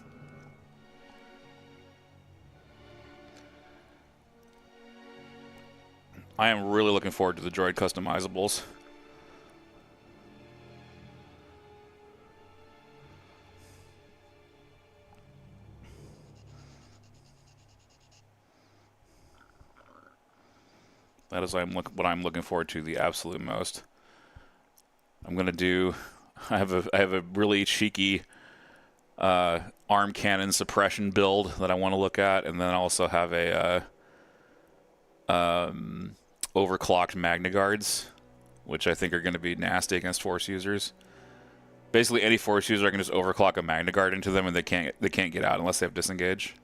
I am really looking forward to the droid customizables. That is what I'm looking forward to the absolute most. I'm gonna do. I have a really cheeky arm cannon suppression build that I want to look at, and then I also have a overclocked Magna Guards, which I think are going to be nasty against Force users. Basically, any Force user I can just overclock a Magna Guard into them, and they can't get out unless they have disengage.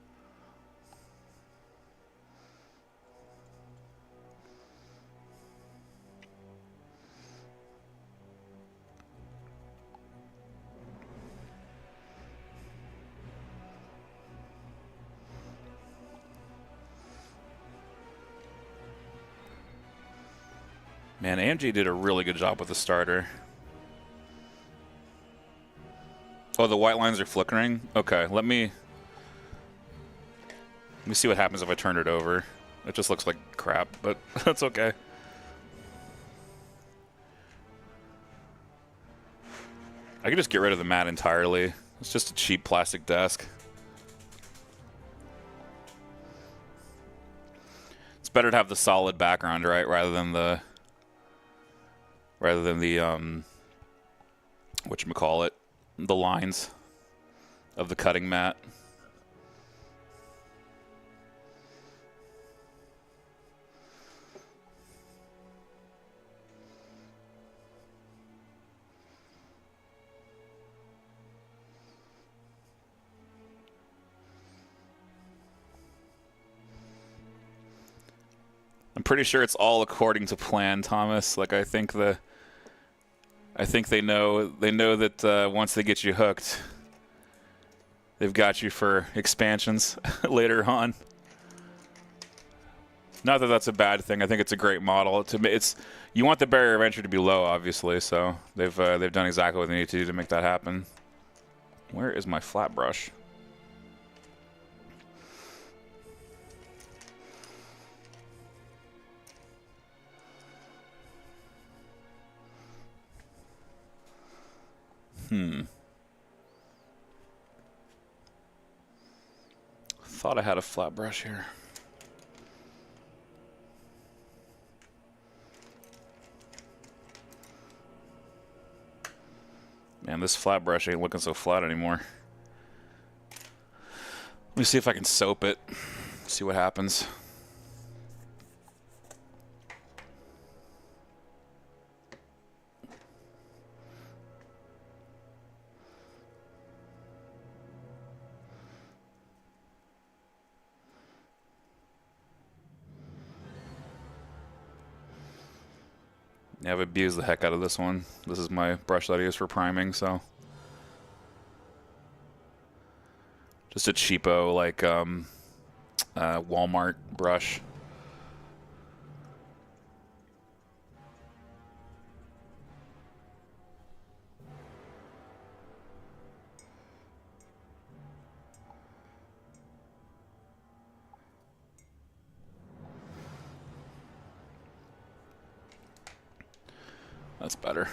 Man, AMG did a really good job with the starter. Oh, the white lines are flickering? Okay, let me see what happens if I turn it over. It just looks like crap, but that's okay. I could just get rid of the mat entirely. It's just a cheap plastic desk. It's better to have the solid background, right, rather than the whatchamacallit, the lines of the cutting mat. I'm pretty sure it's all according to plan, Thomas. Like, I think they know that once they get you hooked, they've got you for expansions later on. Not that that's a bad thing. I think it's a great model. You want the barrier of entry to be low, obviously. So they've done exactly what they need to do to make that happen. Where is my flat brush? thought I had a flat brush here. Man, this flat brush ain't looking so flat anymore. Let me see if I can soap it. See what happens. Yeah, I've abused the heck out of this one. This is my brush that I use for priming, so. Just a cheapo, like, Walmart brush. That's better.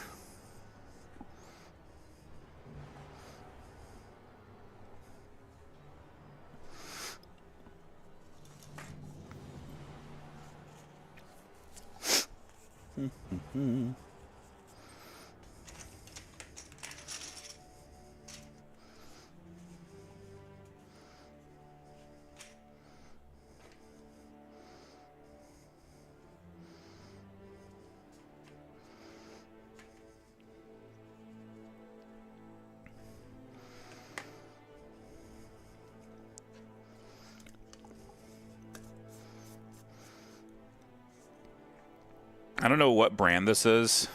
I don't know what brand this is,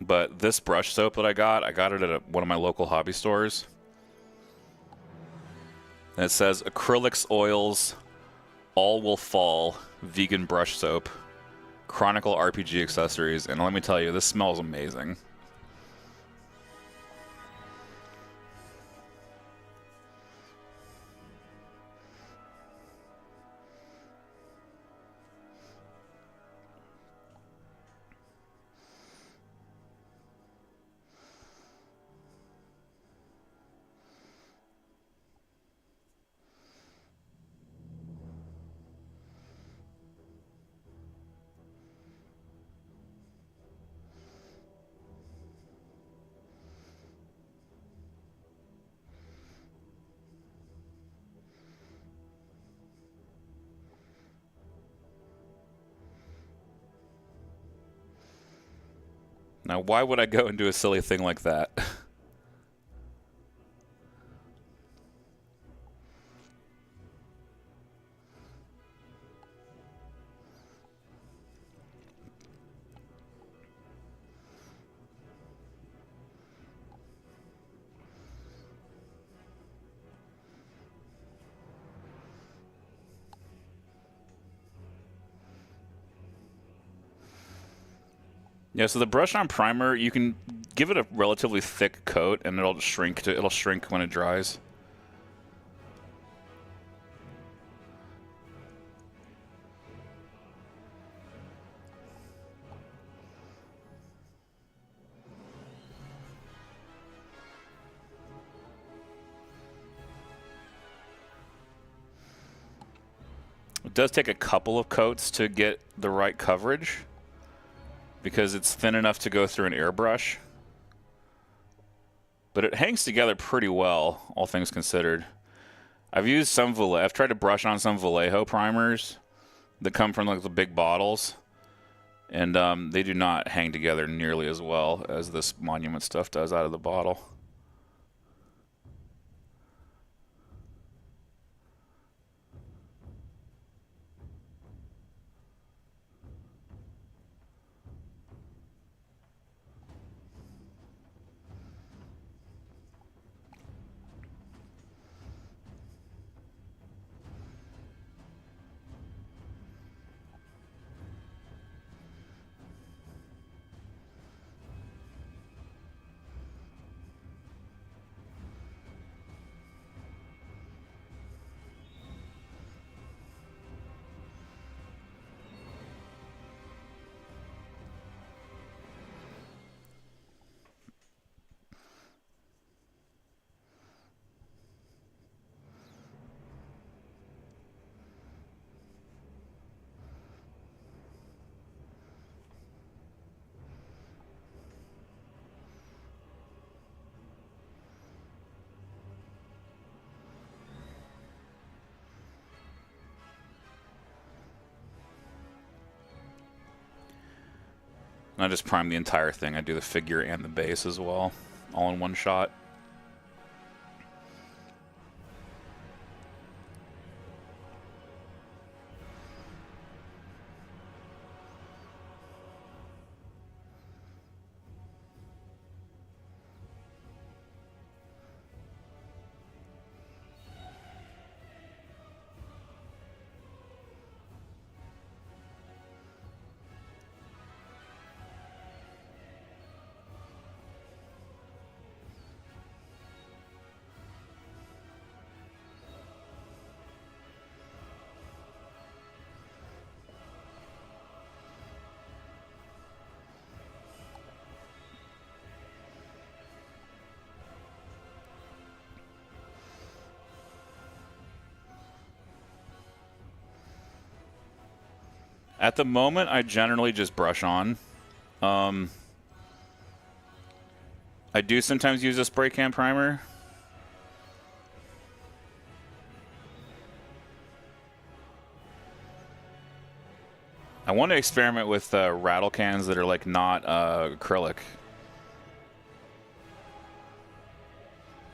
but this brush soap that I got it at one of my local hobby stores. And it says acrylics, oils, all will fall, vegan brush soap, Chronicle RPG accessories, and let me tell you, this smells amazing. Now, why would I go and do a silly thing like that? Yeah, so the brush-on primer, you can give it a relatively thick coat, and it'll shrink when it dries. It does take a couple of coats to get the right coverage, because it's thin enough to go through an airbrush. But it hangs together pretty well, all things considered. I've used some I've tried to brush on some Vallejo primers that come from like the big bottles, and they do not hang together nearly as well as this Monument stuff does out of the bottle. And I just prime the entire thing. I do the figure and the base as well, all in one shot. At the moment, I generally just brush on. I do sometimes use a spray can primer. I want to experiment with rattle cans that are like not acrylic,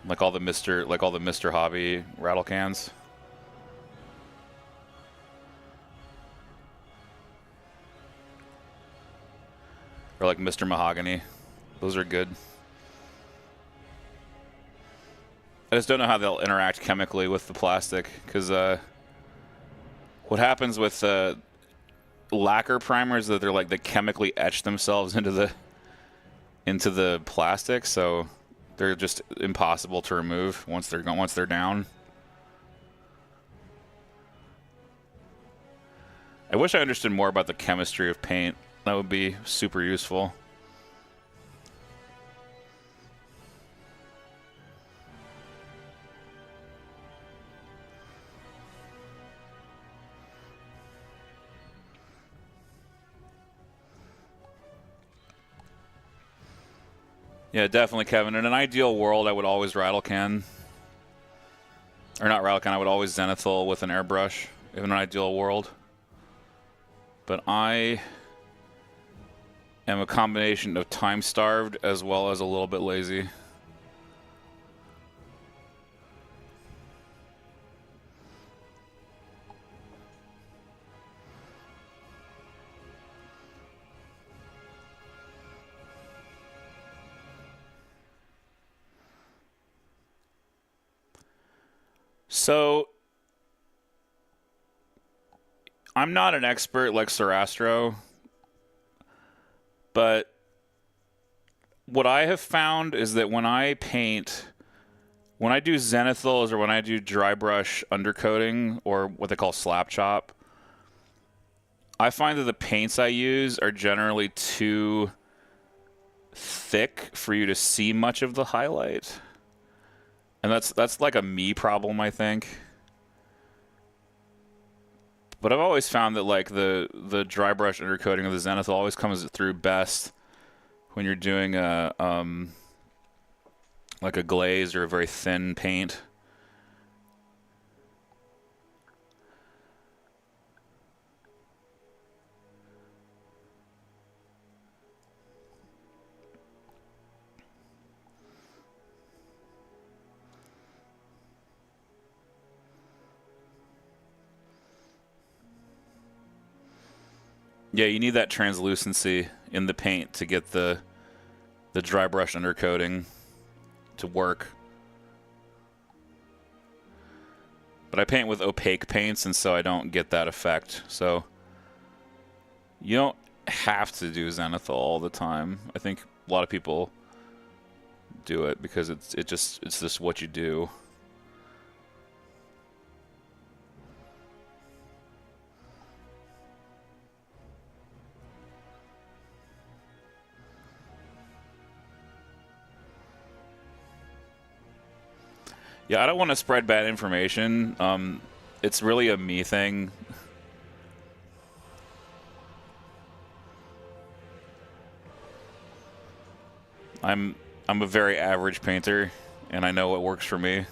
like all the Mr. Hobby rattle cans. Or like Mr. Mahogany. Those are good. I just don't know how they'll interact chemically with the plastic, because what happens with lacquer primers is that they chemically etch themselves into the plastic, so they're just impossible to remove once they're down. I wish I understood more about the chemistry of paint. That would be super useful. Yeah, definitely, Kevin. In an ideal world, I would always rattle can. Or not rattle can, I would always zenithal with an airbrush in an ideal world. But I am a combination of time-starved as well as a little bit lazy. So, I'm not an expert like Sarastro, but what I have found is that when I paint, when I do zenithals or when I do dry brush undercoating or what they call slap chop, I find that the paints I use are generally too thick for you to see much of the highlight. And that's like a me problem, I think. But I've always found that like the dry brush undercoating of the zenithal always comes through best when you're doing a like a glaze or a very thin paint. Yeah, you need that translucency in the paint to get the dry brush undercoating to work. But I paint with opaque paints, and so I don't get that effect. So you don't have to do zenithal all the time. I think a lot of people do it because it's just what you do. Yeah, I don't want to spread bad information. It's really a me thing. I'm a very average painter, and I know what works for me.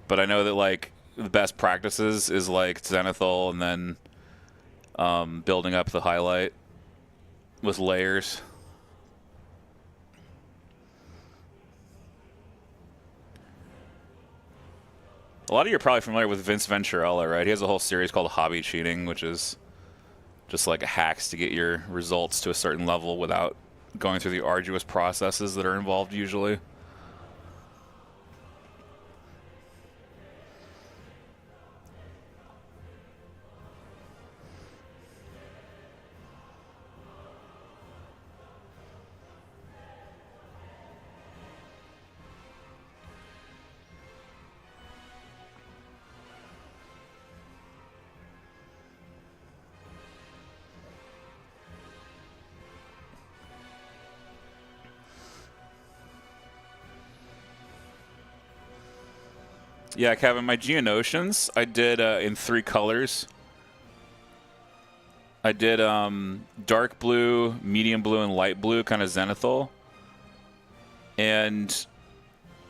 But I know that like the best practices is like zenithal and then building up the highlight. with layers. A lot of you are probably familiar with Vince Venturella, right? He has a whole series called Hobby Cheating, which is just like hacks to get your results to a certain level without going through the arduous processes that are involved usually. Yeah, Kevin, my Geonosians, I did in 3 colors. I did dark blue, medium blue, and light blue, kind of zenithal. And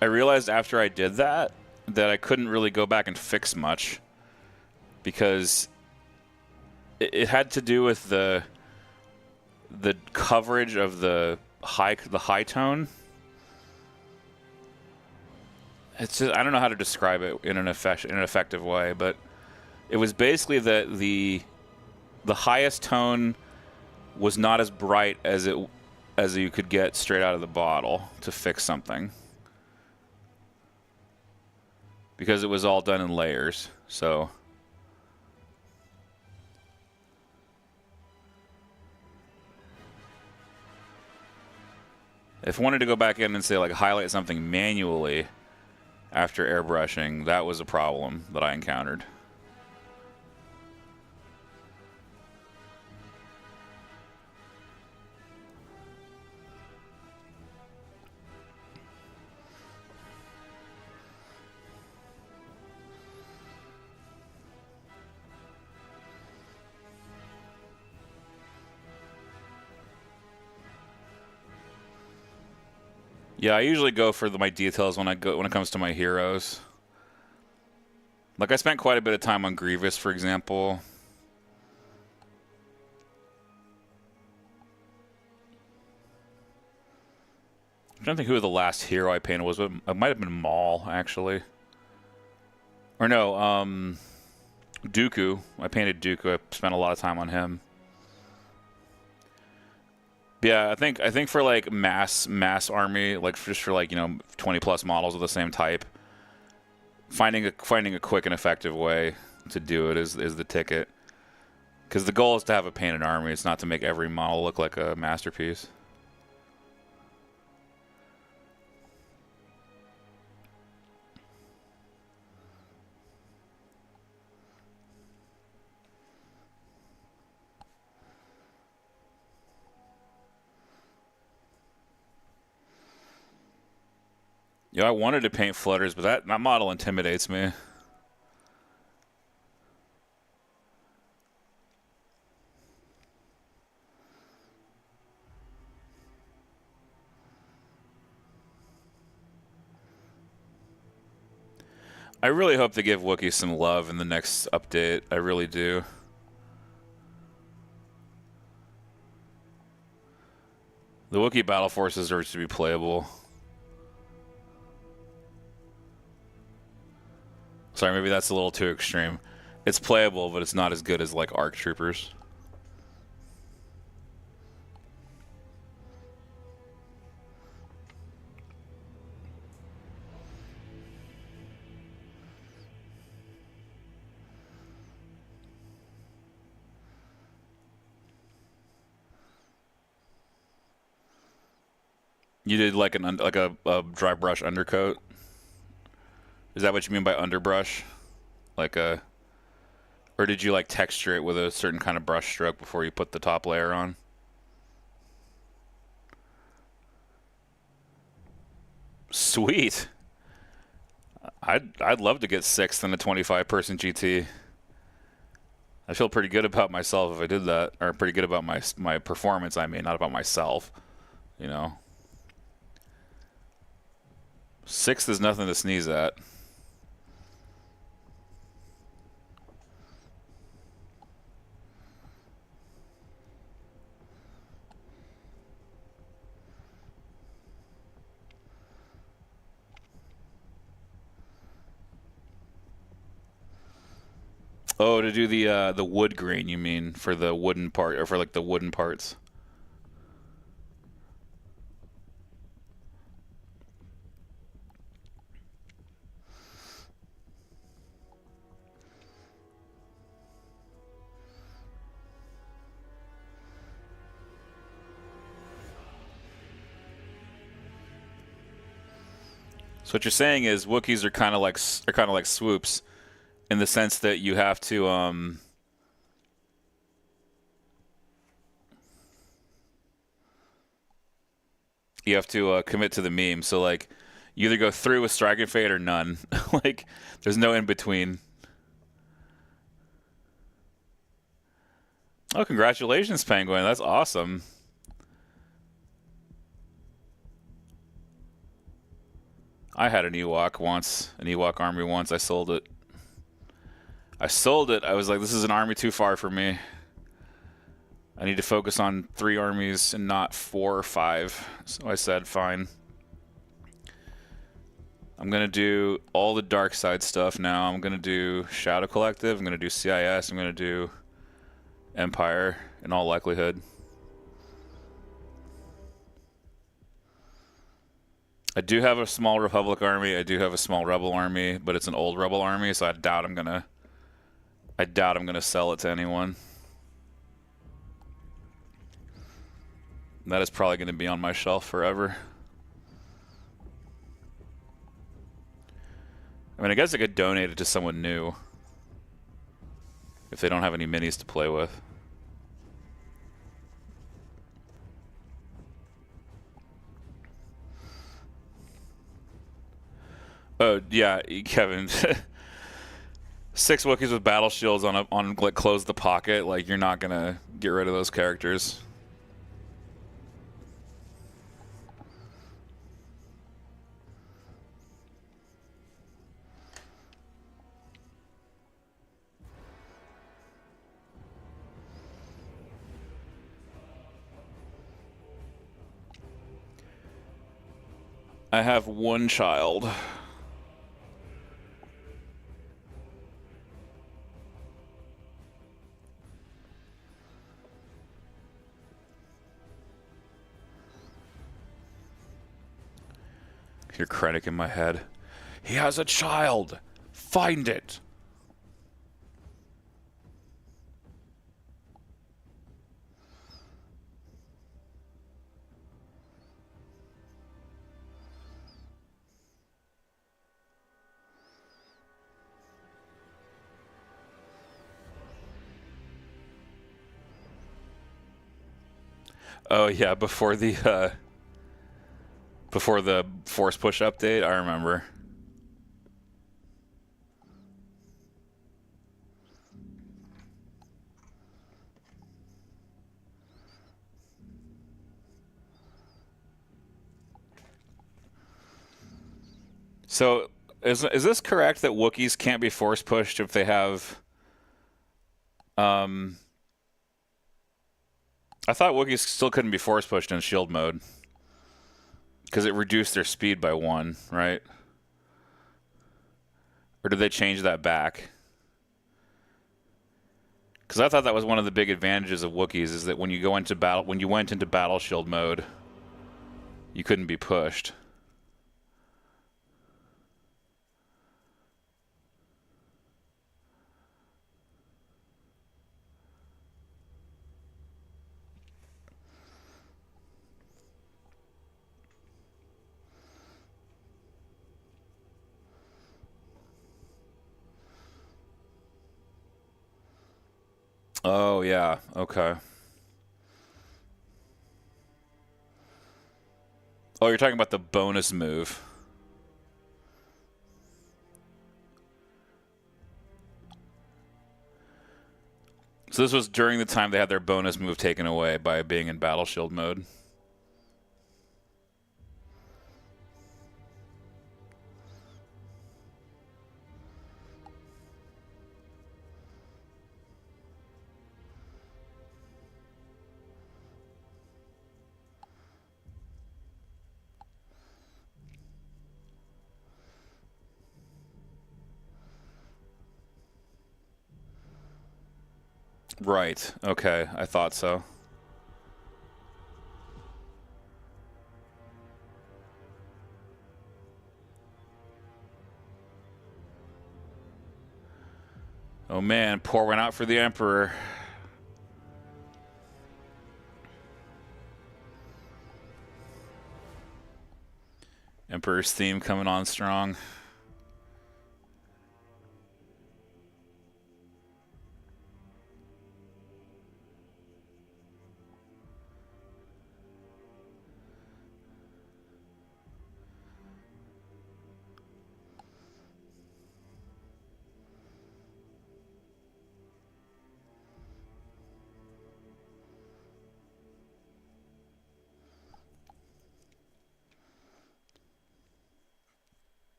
I realized after I did that I couldn't really go back and fix much because it had to do with the coverage of the high tone. It's just, I don't know how to describe it in an effective way, but it was basically that the highest tone was not as bright as you could get straight out of the bottle to fix something, because it was all done in layers. So if I wanted to go back in and say like highlight something manually after airbrushing, that was a problem that I encountered. Yeah, I usually go for my details when it comes to my heroes. Like I spent quite a bit of time on Grievous, for example. I'm trying to think who the last hero I painted was. It might have been Maul, actually. Or no, Dooku. I painted Dooku. I spent a lot of time on him. Yeah, I think for like mass army, like just for like 20+ models of the same type, finding a quick and effective way to do it is the ticket. Because the goal is to have a painted army. It's not to make every model look like a masterpiece. Yeah, I wanted to paint flutters, but that model intimidates me. I really hope they give Wookiees some love in the next update. I really do. The Wookiee battle forces are to be playable. Sorry, maybe that's a little too extreme. It's playable, but it's not as good as like ARC Troopers. You did like a dry brush undercoat. Is that what you mean by underbrush? Like a, or did you like texture it with a certain kind of brush stroke before you put the top layer on? Sweet. I'd love to get 6th in a 25-person GT. I feel pretty good about myself if I did that, or pretty good about my performance. I mean, not about myself. 6th is nothing to sneeze at. Oh, to do the wood grain, you mean, for the wooden part, or for like the wooden parts? So what you're saying is Wookiees are kind of like swoops, in the sense that you have to commit to the meme. So like, you either go through with Strike and Fade or none. Like, there's no in between. Oh, congratulations, Penguin. That's awesome. I had an Ewok once, an Ewok army once. I sold it. I was like, this is an army too far for me. I need to focus on 3 armies and not 4 or 5. So I said, fine. I'm going to do all the dark side stuff now. I'm going to do Shadow Collective. I'm going to do CIS. I'm going to do Empire in all likelihood. I do have a small Republic army. I do have a small Rebel army, but it's an old Rebel army, so I doubt I'm gonna sell it to anyone. That is probably going to be on my shelf forever. I mean, I guess I could donate it to someone new if they don't have any minis to play with. Oh yeah, Kevin. 6 Wookiees with battle shields on like close the pocket. Like, you're not gonna get rid of those characters. I have 1 child. You're Krennic in my head. He has a child. Find it. Oh yeah, before the force push update, I remember. So is this correct that Wookiees can't be force pushed if they have I thought Wookiees still couldn't be force pushed in shield mode because it reduced their speed by 1, right? Or did they change that back? Because I thought that was one of the big advantages of Wookiees, is that when you went into battle shield mode, you couldn't be pushed. Oh yeah, okay. Oh, you're talking about the bonus move. So this was during the time they had their bonus move taken away by being in battle shield mode. Right. Okay. I thought so. Oh man, pour one out for the Emperor. Emperor's theme coming on strong.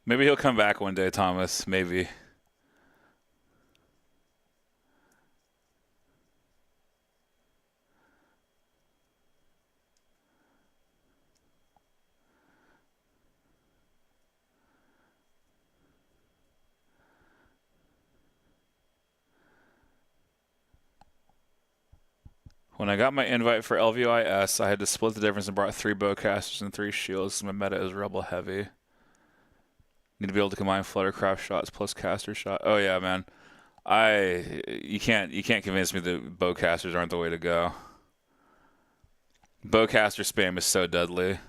Maybe he'll come back one day, Thomas. Maybe. When I got my invite for LVIS, I had to split the difference and brought 3 bowcasters and 3 shields. My meta is rebel heavy. Need to be able to combine fluttercraft shots plus caster shot. Oh yeah, man. You can't convince me that bowcasters aren't the way to go. Bowcaster spam is so deadly.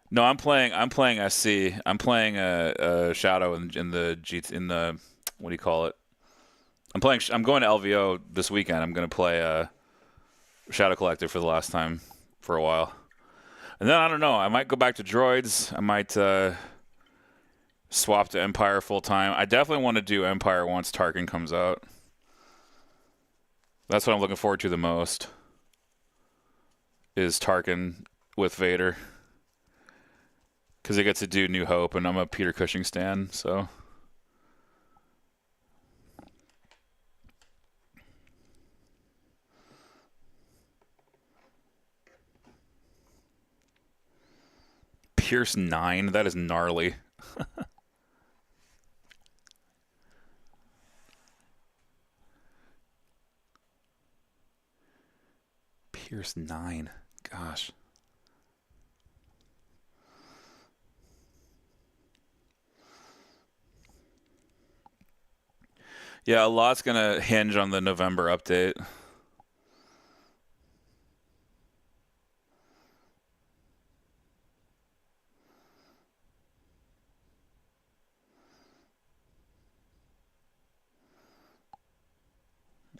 No, I'm playing SC. I'm playing a Shadow in the what do you call it? I'm going to LVO this weekend. I'm going to play Shadow Collective for the last time for a while. And then I don't know, I might go back to droids. I might swap to Empire full time. I definitely want to do Empire once Tarkin comes out. That's what I'm looking forward to the most. Is Tarkin with Vader. Because I get to do New Hope, and I'm a Peter Cushing stan, so. Pierce 9? That is gnarly. Pierce 9. Gosh. Yeah, a lot's going to hinge on the November update.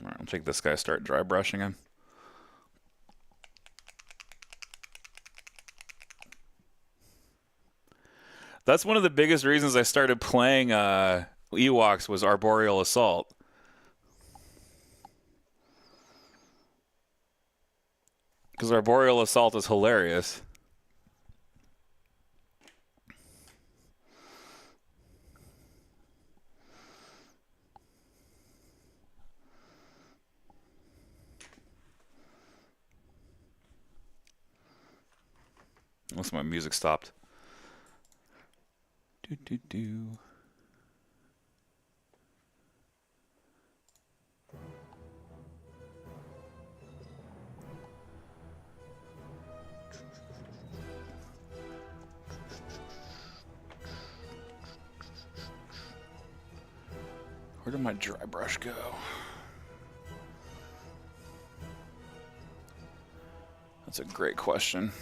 All right, I'll take this guy, start dry brushing him. That's one of the biggest reasons I started playing Ewoks was Arboreal Assault. Because Arboreal Assault is hilarious. Unless my music stopped. Do. Where did my dry brush go? That's a great question.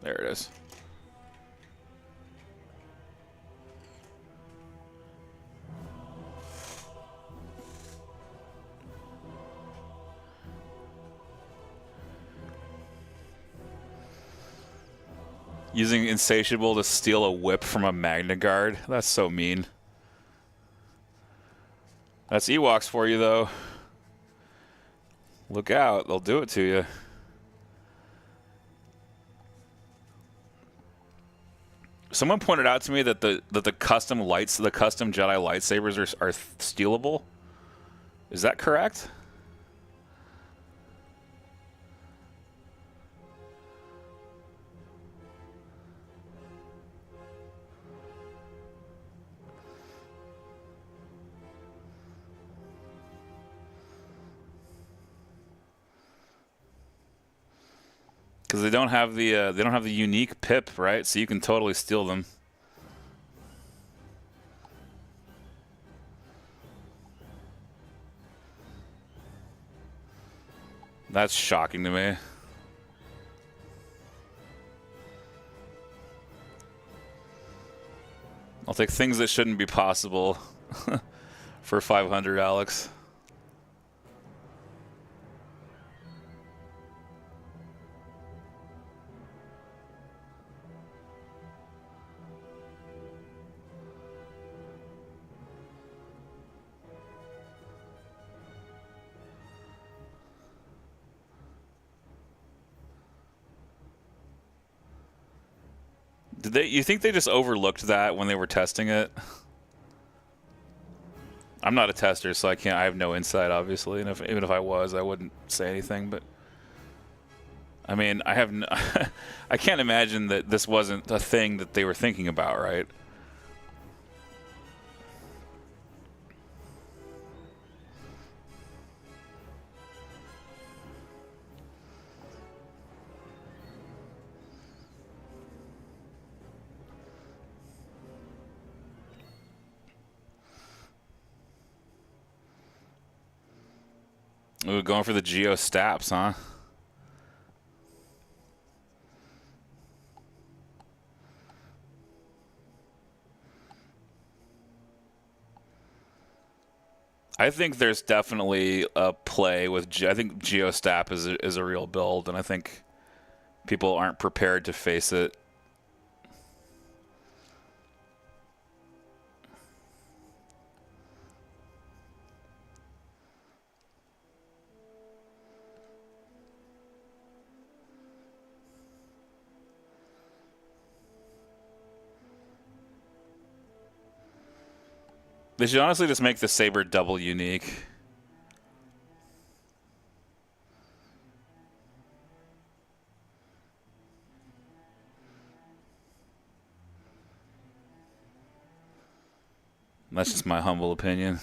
There it is. Using Insatiable to steal a whip from a Magna Guard. That's so mean. That's Ewoks for you, though. Look out. They'll do it to you. Someone pointed out to me that the custom the custom Jedi lightsabers are stealable. Is that correct? Because they don't have the unique pip, right? So you can totally steal them. That's shocking to me. I'll take things that shouldn't be possible for 500, Alex. You think they just overlooked that when they were testing it? I'm not a tester, so I have no insight, obviously. And even if I was, I wouldn't say anything. But I mean, I can't imagine that this wasn't a thing that they were thinking about, right? Ooh, going for the Geo Staps, huh? I think there's definitely a play with. I think Geo Stap is a real build, and I think people aren't prepared to face it. They should honestly just make the Saber double unique. That's just my humble opinion.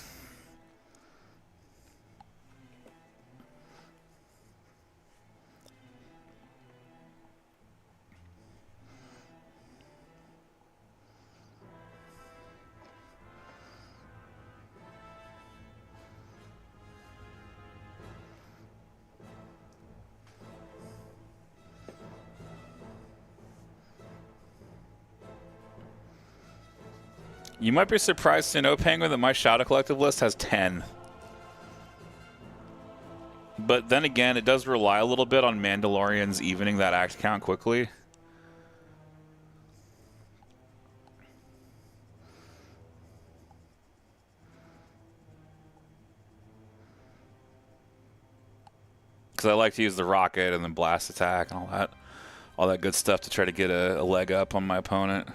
You might be surprised to know, Penguin, that my Shadow Collective list has 10. But then again, it does rely a little bit on Mandalorians evening that act count quickly. Because I like to use the rocket and then blast attack and all that good stuff to try to get a leg up on my opponent.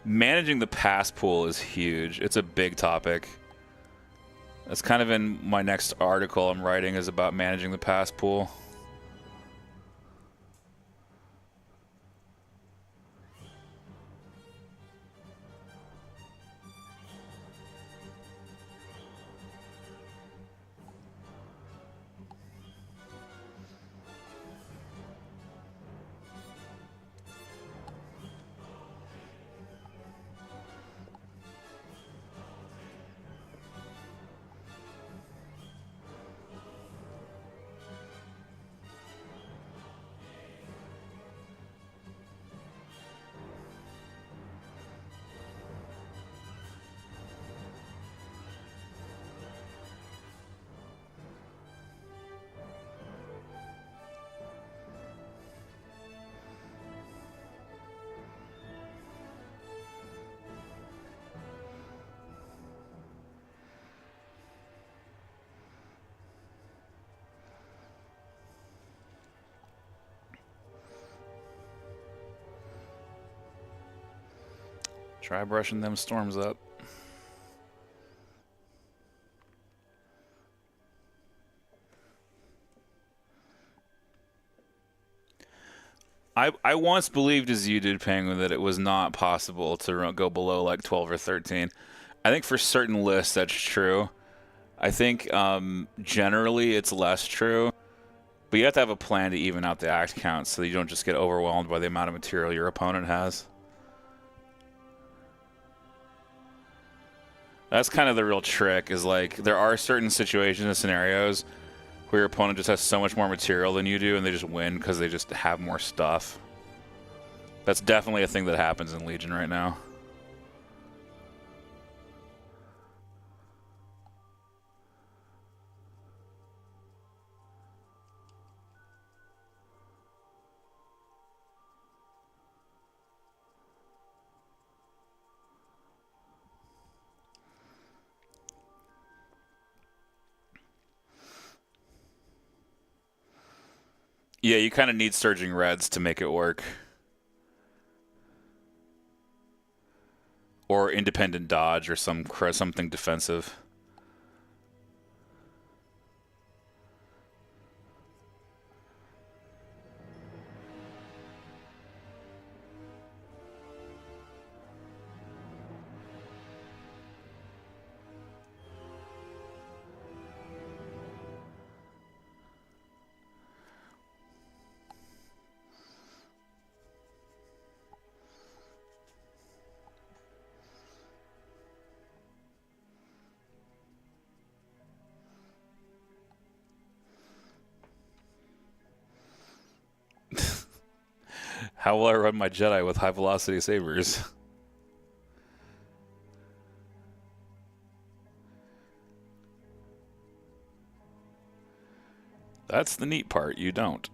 Managing the pass pool is huge. It's a big topic. That's kind of in my next article I'm writing, is about managing the pass pool. Try brushing them storms up. I once believed, as you did, Penguin, that it was not possible to go below like 12 or 13. I think for certain lists that's true. I think generally it's less true. But you have to have a plan to even out the act count so that you don't just get overwhelmed by the amount of material your opponent has. That's kind of the real trick, is like there are certain situations and scenarios where your opponent just has so much more material than you do and they just win because they just have more stuff. That's definitely a thing that happens in Legion right now. Yeah, you kind of need Surging Reds to make it work. Or Independent Dodge or something defensive. How will I run my Jedi with high velocity sabers? That's the neat part, you don't.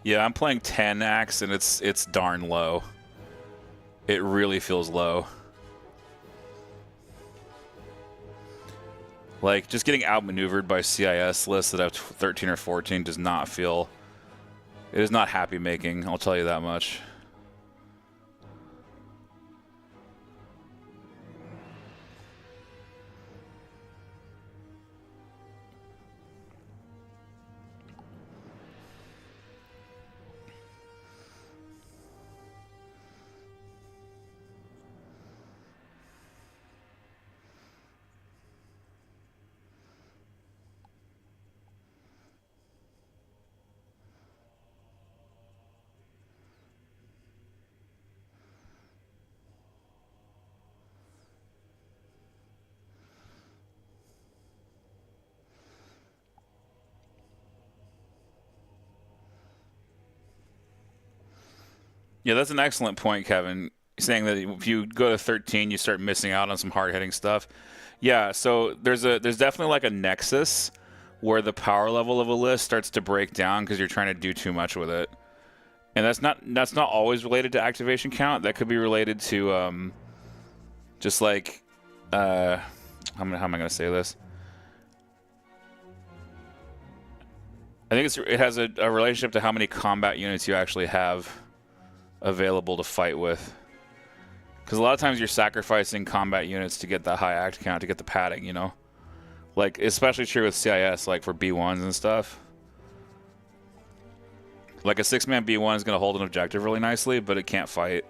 Yeah, I'm playing 10 Axe and it's darn low. It really feels low. Like, just getting outmaneuvered by CIS lists that have 13 or 14 does not feel... It is not happy making, I'll tell you that much. Yeah, that's an excellent point, Kevin. Saying that if you go to 13, you start missing out on some hard-hitting stuff. Yeah, so there's definitely like a nexus where the power level of a list starts to break down because you're trying to do too much with it, and that's not always related to activation count. That could be related to just like how am I going to say this? I think it has a relationship to how many combat units you actually have available to fight with. Because a lot of times you're sacrificing combat units to get that high act count, to get the padding, you know? Like, especially true with CIS, like for B1s and stuff. Like a 6-man B1 is going to hold an objective really nicely, but it can't fight.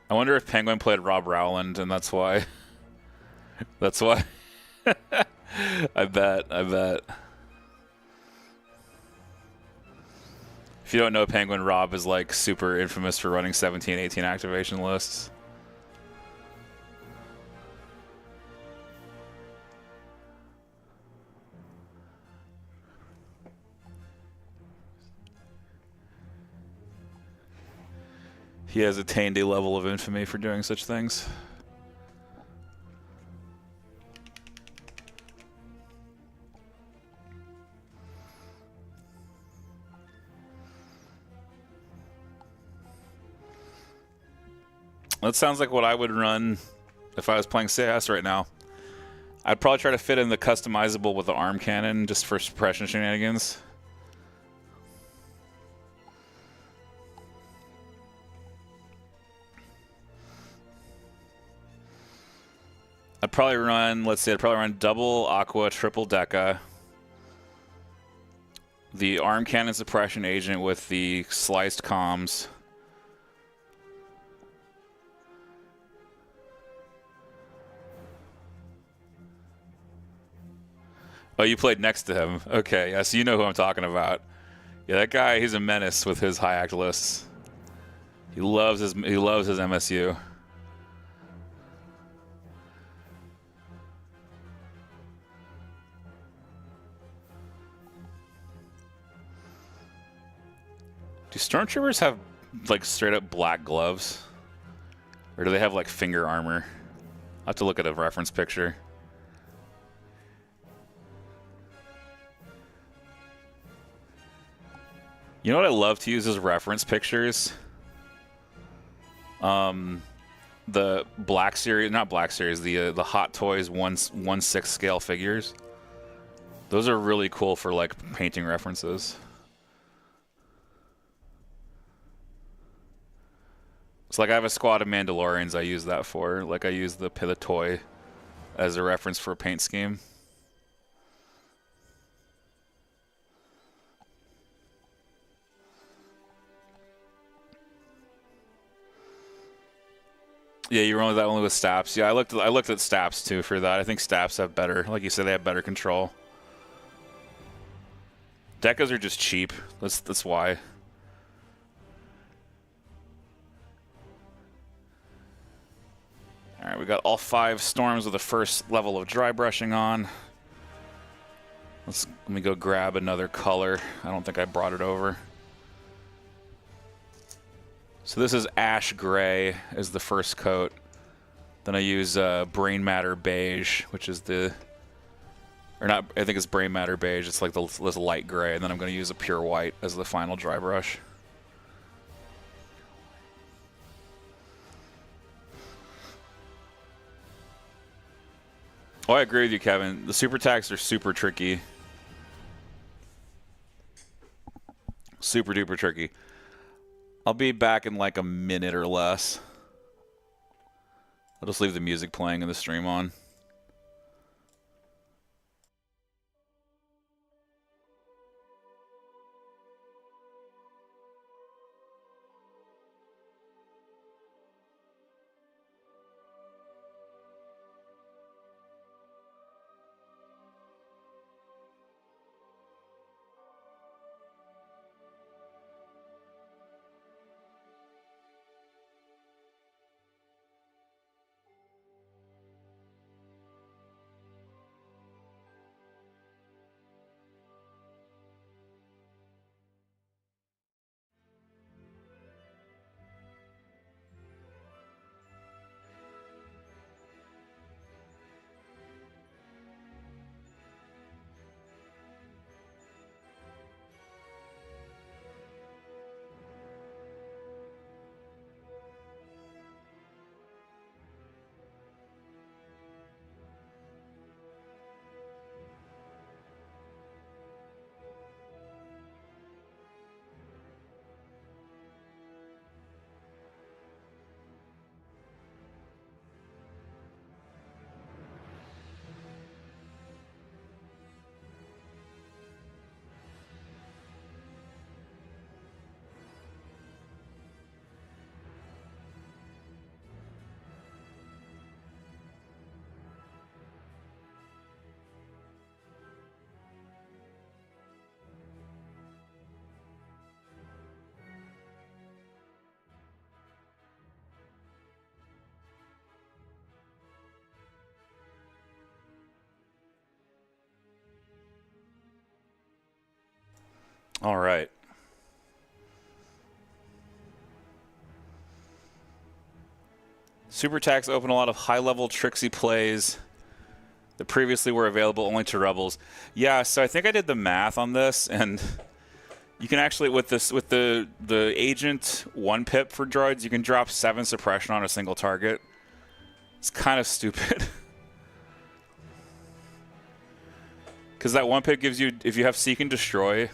I wonder if Penguin played Rob Rowland, and that's why... that's why... I I bet. I bet. If you don't know, Penguin Rob is like super infamous for running 17, 18 activation lists. He has attained a level of infamy for doing such things. That sounds like what I would run if I was playing CS right now. I'd probably try to fit in the customizable with the arm cannon just for suppression shenanigans. I'd probably run, let's see, I'd probably run double Aqua, triple Deca. The arm cannon suppression agent with the sliced comms. Oh, you played next to him. Okay, yeah, so you know who I'm talking about. Yeah, that guy, he's a menace with his high act lists. He loves his MSU. Do Stormtroopers have like straight up black gloves? Or do they have like finger armor? I'll have to look at a reference picture. You know what I love to use as reference pictures? The Black Series, not Black Series, the Hot Toys 1/6 scale figures. Those are really cool for like painting references. It's like I have a squad of Mandalorians I use that for. Like I use the toy as a reference for a paint scheme. Yeah, you run that only with Staps. Yeah, I looked at Staps too for that. I think Staps have better, like you said, they have better control. Decas are just cheap. That's why. All right, we got all 5 storms with the first level of dry brushing on. Let me go grab another color. I don't think I brought it over. So this is ash gray as the first coat. Then I use brain matter beige, which is the, or not, I think it's brain matter beige. It's like this light gray. And then I'm going to use a pure white as the final dry brush. Oh, I agree with you, Kevin. The super attacks are super tricky. Super duper tricky. I'll be back in like a minute or less. I'll just leave the music playing and the stream on. All right. Super attacks open a lot of high-level tricksy plays that previously were available only to rebels. Yeah, so I think I did the math on this, and you can actually with the agent 1 pip for droids, you can drop 7 suppression on a single target. It's kind of stupid. Because that 1 pip gives you, if you have Seek and Destroy,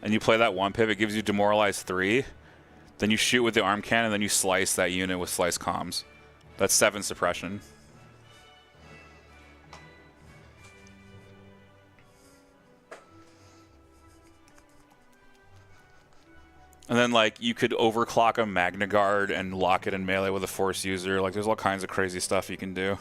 and you play that 1 pip, it gives you Demoralize 3. Then you shoot with the arm cannon, and then you slice that unit with Slice Comms. That's 7 suppression. And then, like, you could overclock a Magna Guard and lock it in melee with a Force user. Like, there's all kinds of crazy stuff you can do.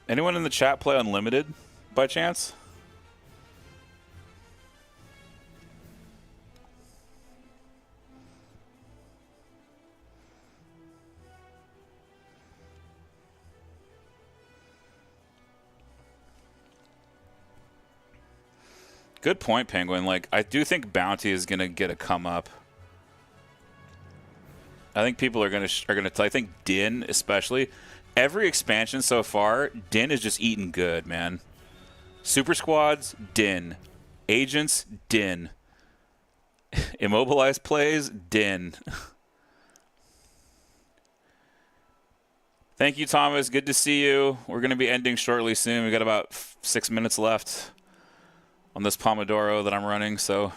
Anyone in the chat play Unlimited by chance? Good point, Penguin. Like, I do think Bounty is gonna get a come up. I think people are gonna I think Din especially. Every expansion so far, Din is just eating good, man. Super Squads, Din. Agents, Din. Immobilized plays, Din. Thank you, Thomas. Good to see you. We're going to be ending shortly soon. We got about 6 minutes left on this Pomodoro that I'm running, so I'm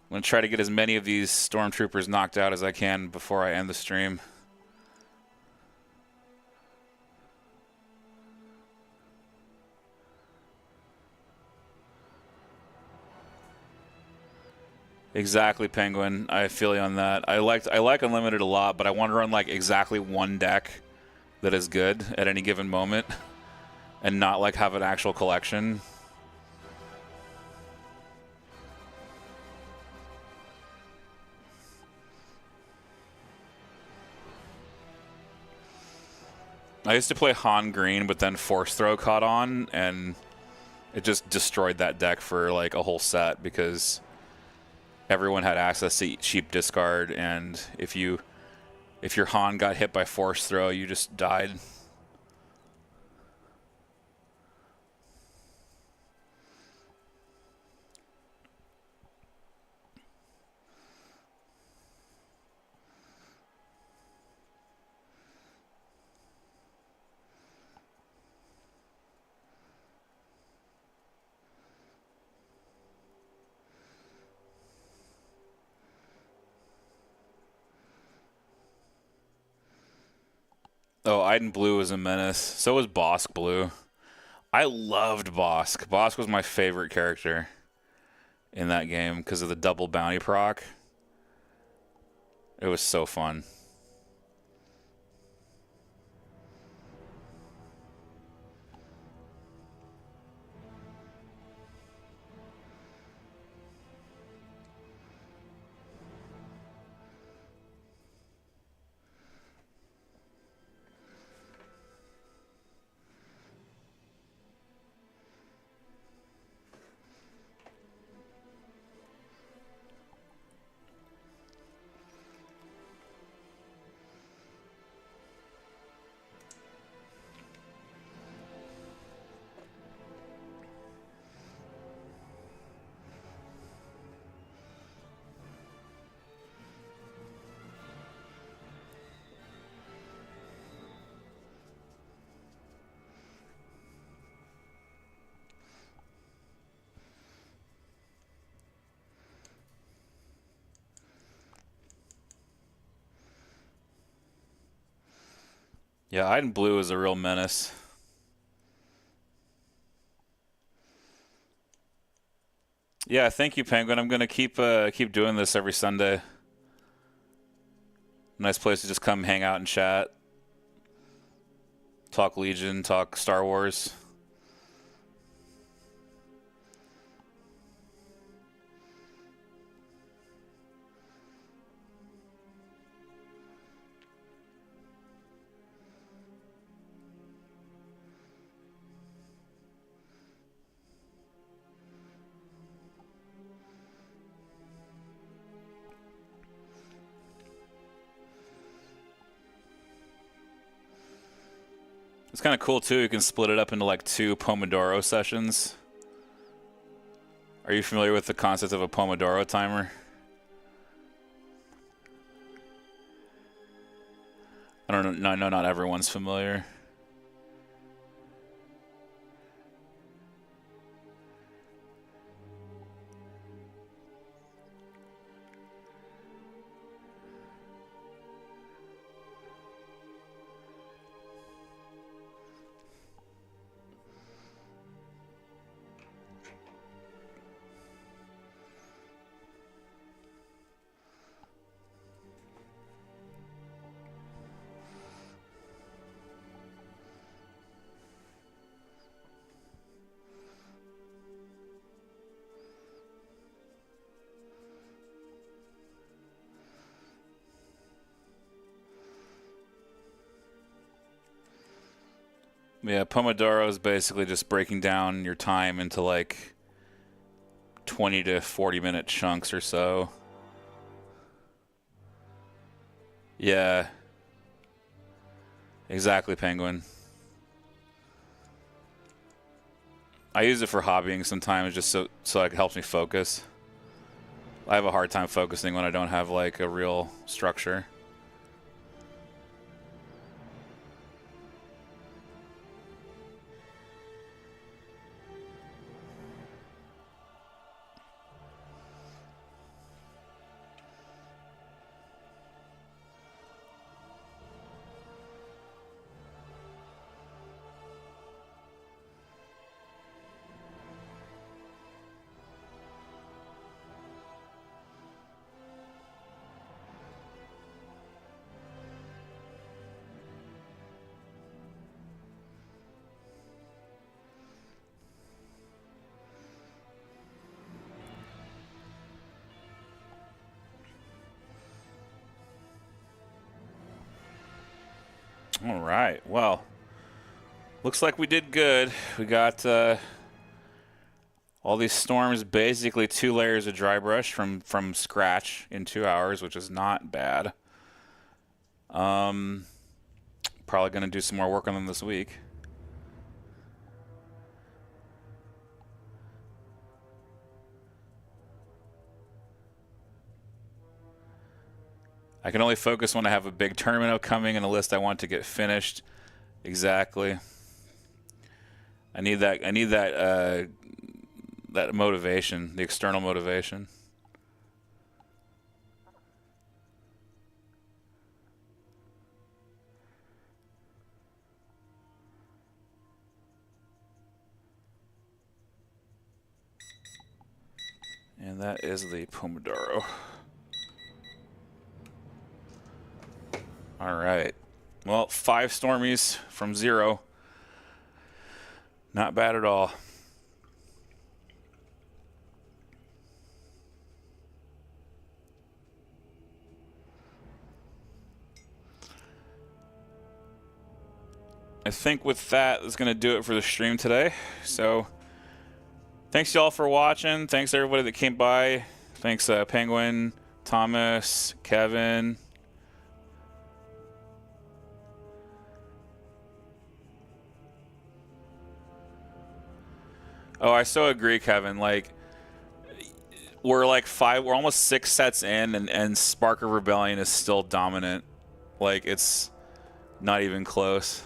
going to try to get as many of these stormtroopers knocked out as I can before I end the stream. Exactly, Penguin. I feel you on that. I like Unlimited a lot, but I want to run like exactly one deck that is good at any given moment, and not like have an actual collection. I used to play Han Green, but then Force Throw caught on, and it just destroyed that deck for like a whole set because everyone had access to cheap discard, and if your Han got hit by Force Throw, you just died. Oh, Iden Blue was a menace. So was Bosk Blue. I loved Bosk. Bosk was my favorite character in that game because of the double bounty proc. It was so fun. Yeah, Iden Blue is a real menace. Yeah, thank you, Penguin. I'm gonna keep doing this every Sunday. Nice place to just come hang out and chat, talk Legion, talk Star Wars. It's kind of cool too. You can split it up into like 2 Pomodoro sessions. Are you familiar with the concept of a Pomodoro timer? I don't know. No, not everyone's familiar. Yeah, Pomodoro is basically just breaking down your time into like 20 to 40-minute chunks or so. Yeah, exactly, Penguin. I use it for hobbying sometimes, just so it helps me focus. I have a hard time focusing when I don't have like a real structure. All right. Well, looks like we did good. We got all these storms, basically 2 layers of dry brush from scratch in 2 hours, which is not bad. Probably going to do some more work on them this week. I can only focus when I have a big tournament upcoming and a list I want to get finished. Exactly. I need that. I need that motivation, the external motivation. And that is the Pomodoro. All right. Well, 5 Stormies from 0. Not bad at all. I think with that, that's going to do it for the stream today. So, thanks y'all for watching. Thanks everybody that came by. Thanks Penguin, Thomas, Kevin. Oh, I so agree, Kevin. Like, we're almost 6 sets in, and Spark of Rebellion is still dominant. Like, it's not even close.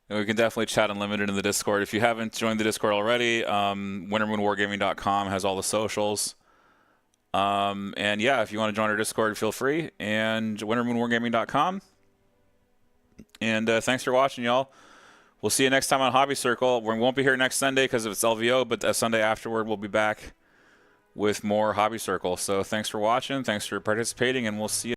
And we can definitely chat unlimited in the Discord. If you haven't joined the Discord already, wintermoonwargaming.com has all the socials. And yeah, if you want to join our Discord, feel free. And wintermoonwargaming.com. And thanks for watching, y'all. We'll see you next time on Hobby Circle. We won't be here next Sunday because it's LVO, but a Sunday afterward, we'll be back with more Hobby Circle. So thanks for watching. Thanks for participating, and we'll see you.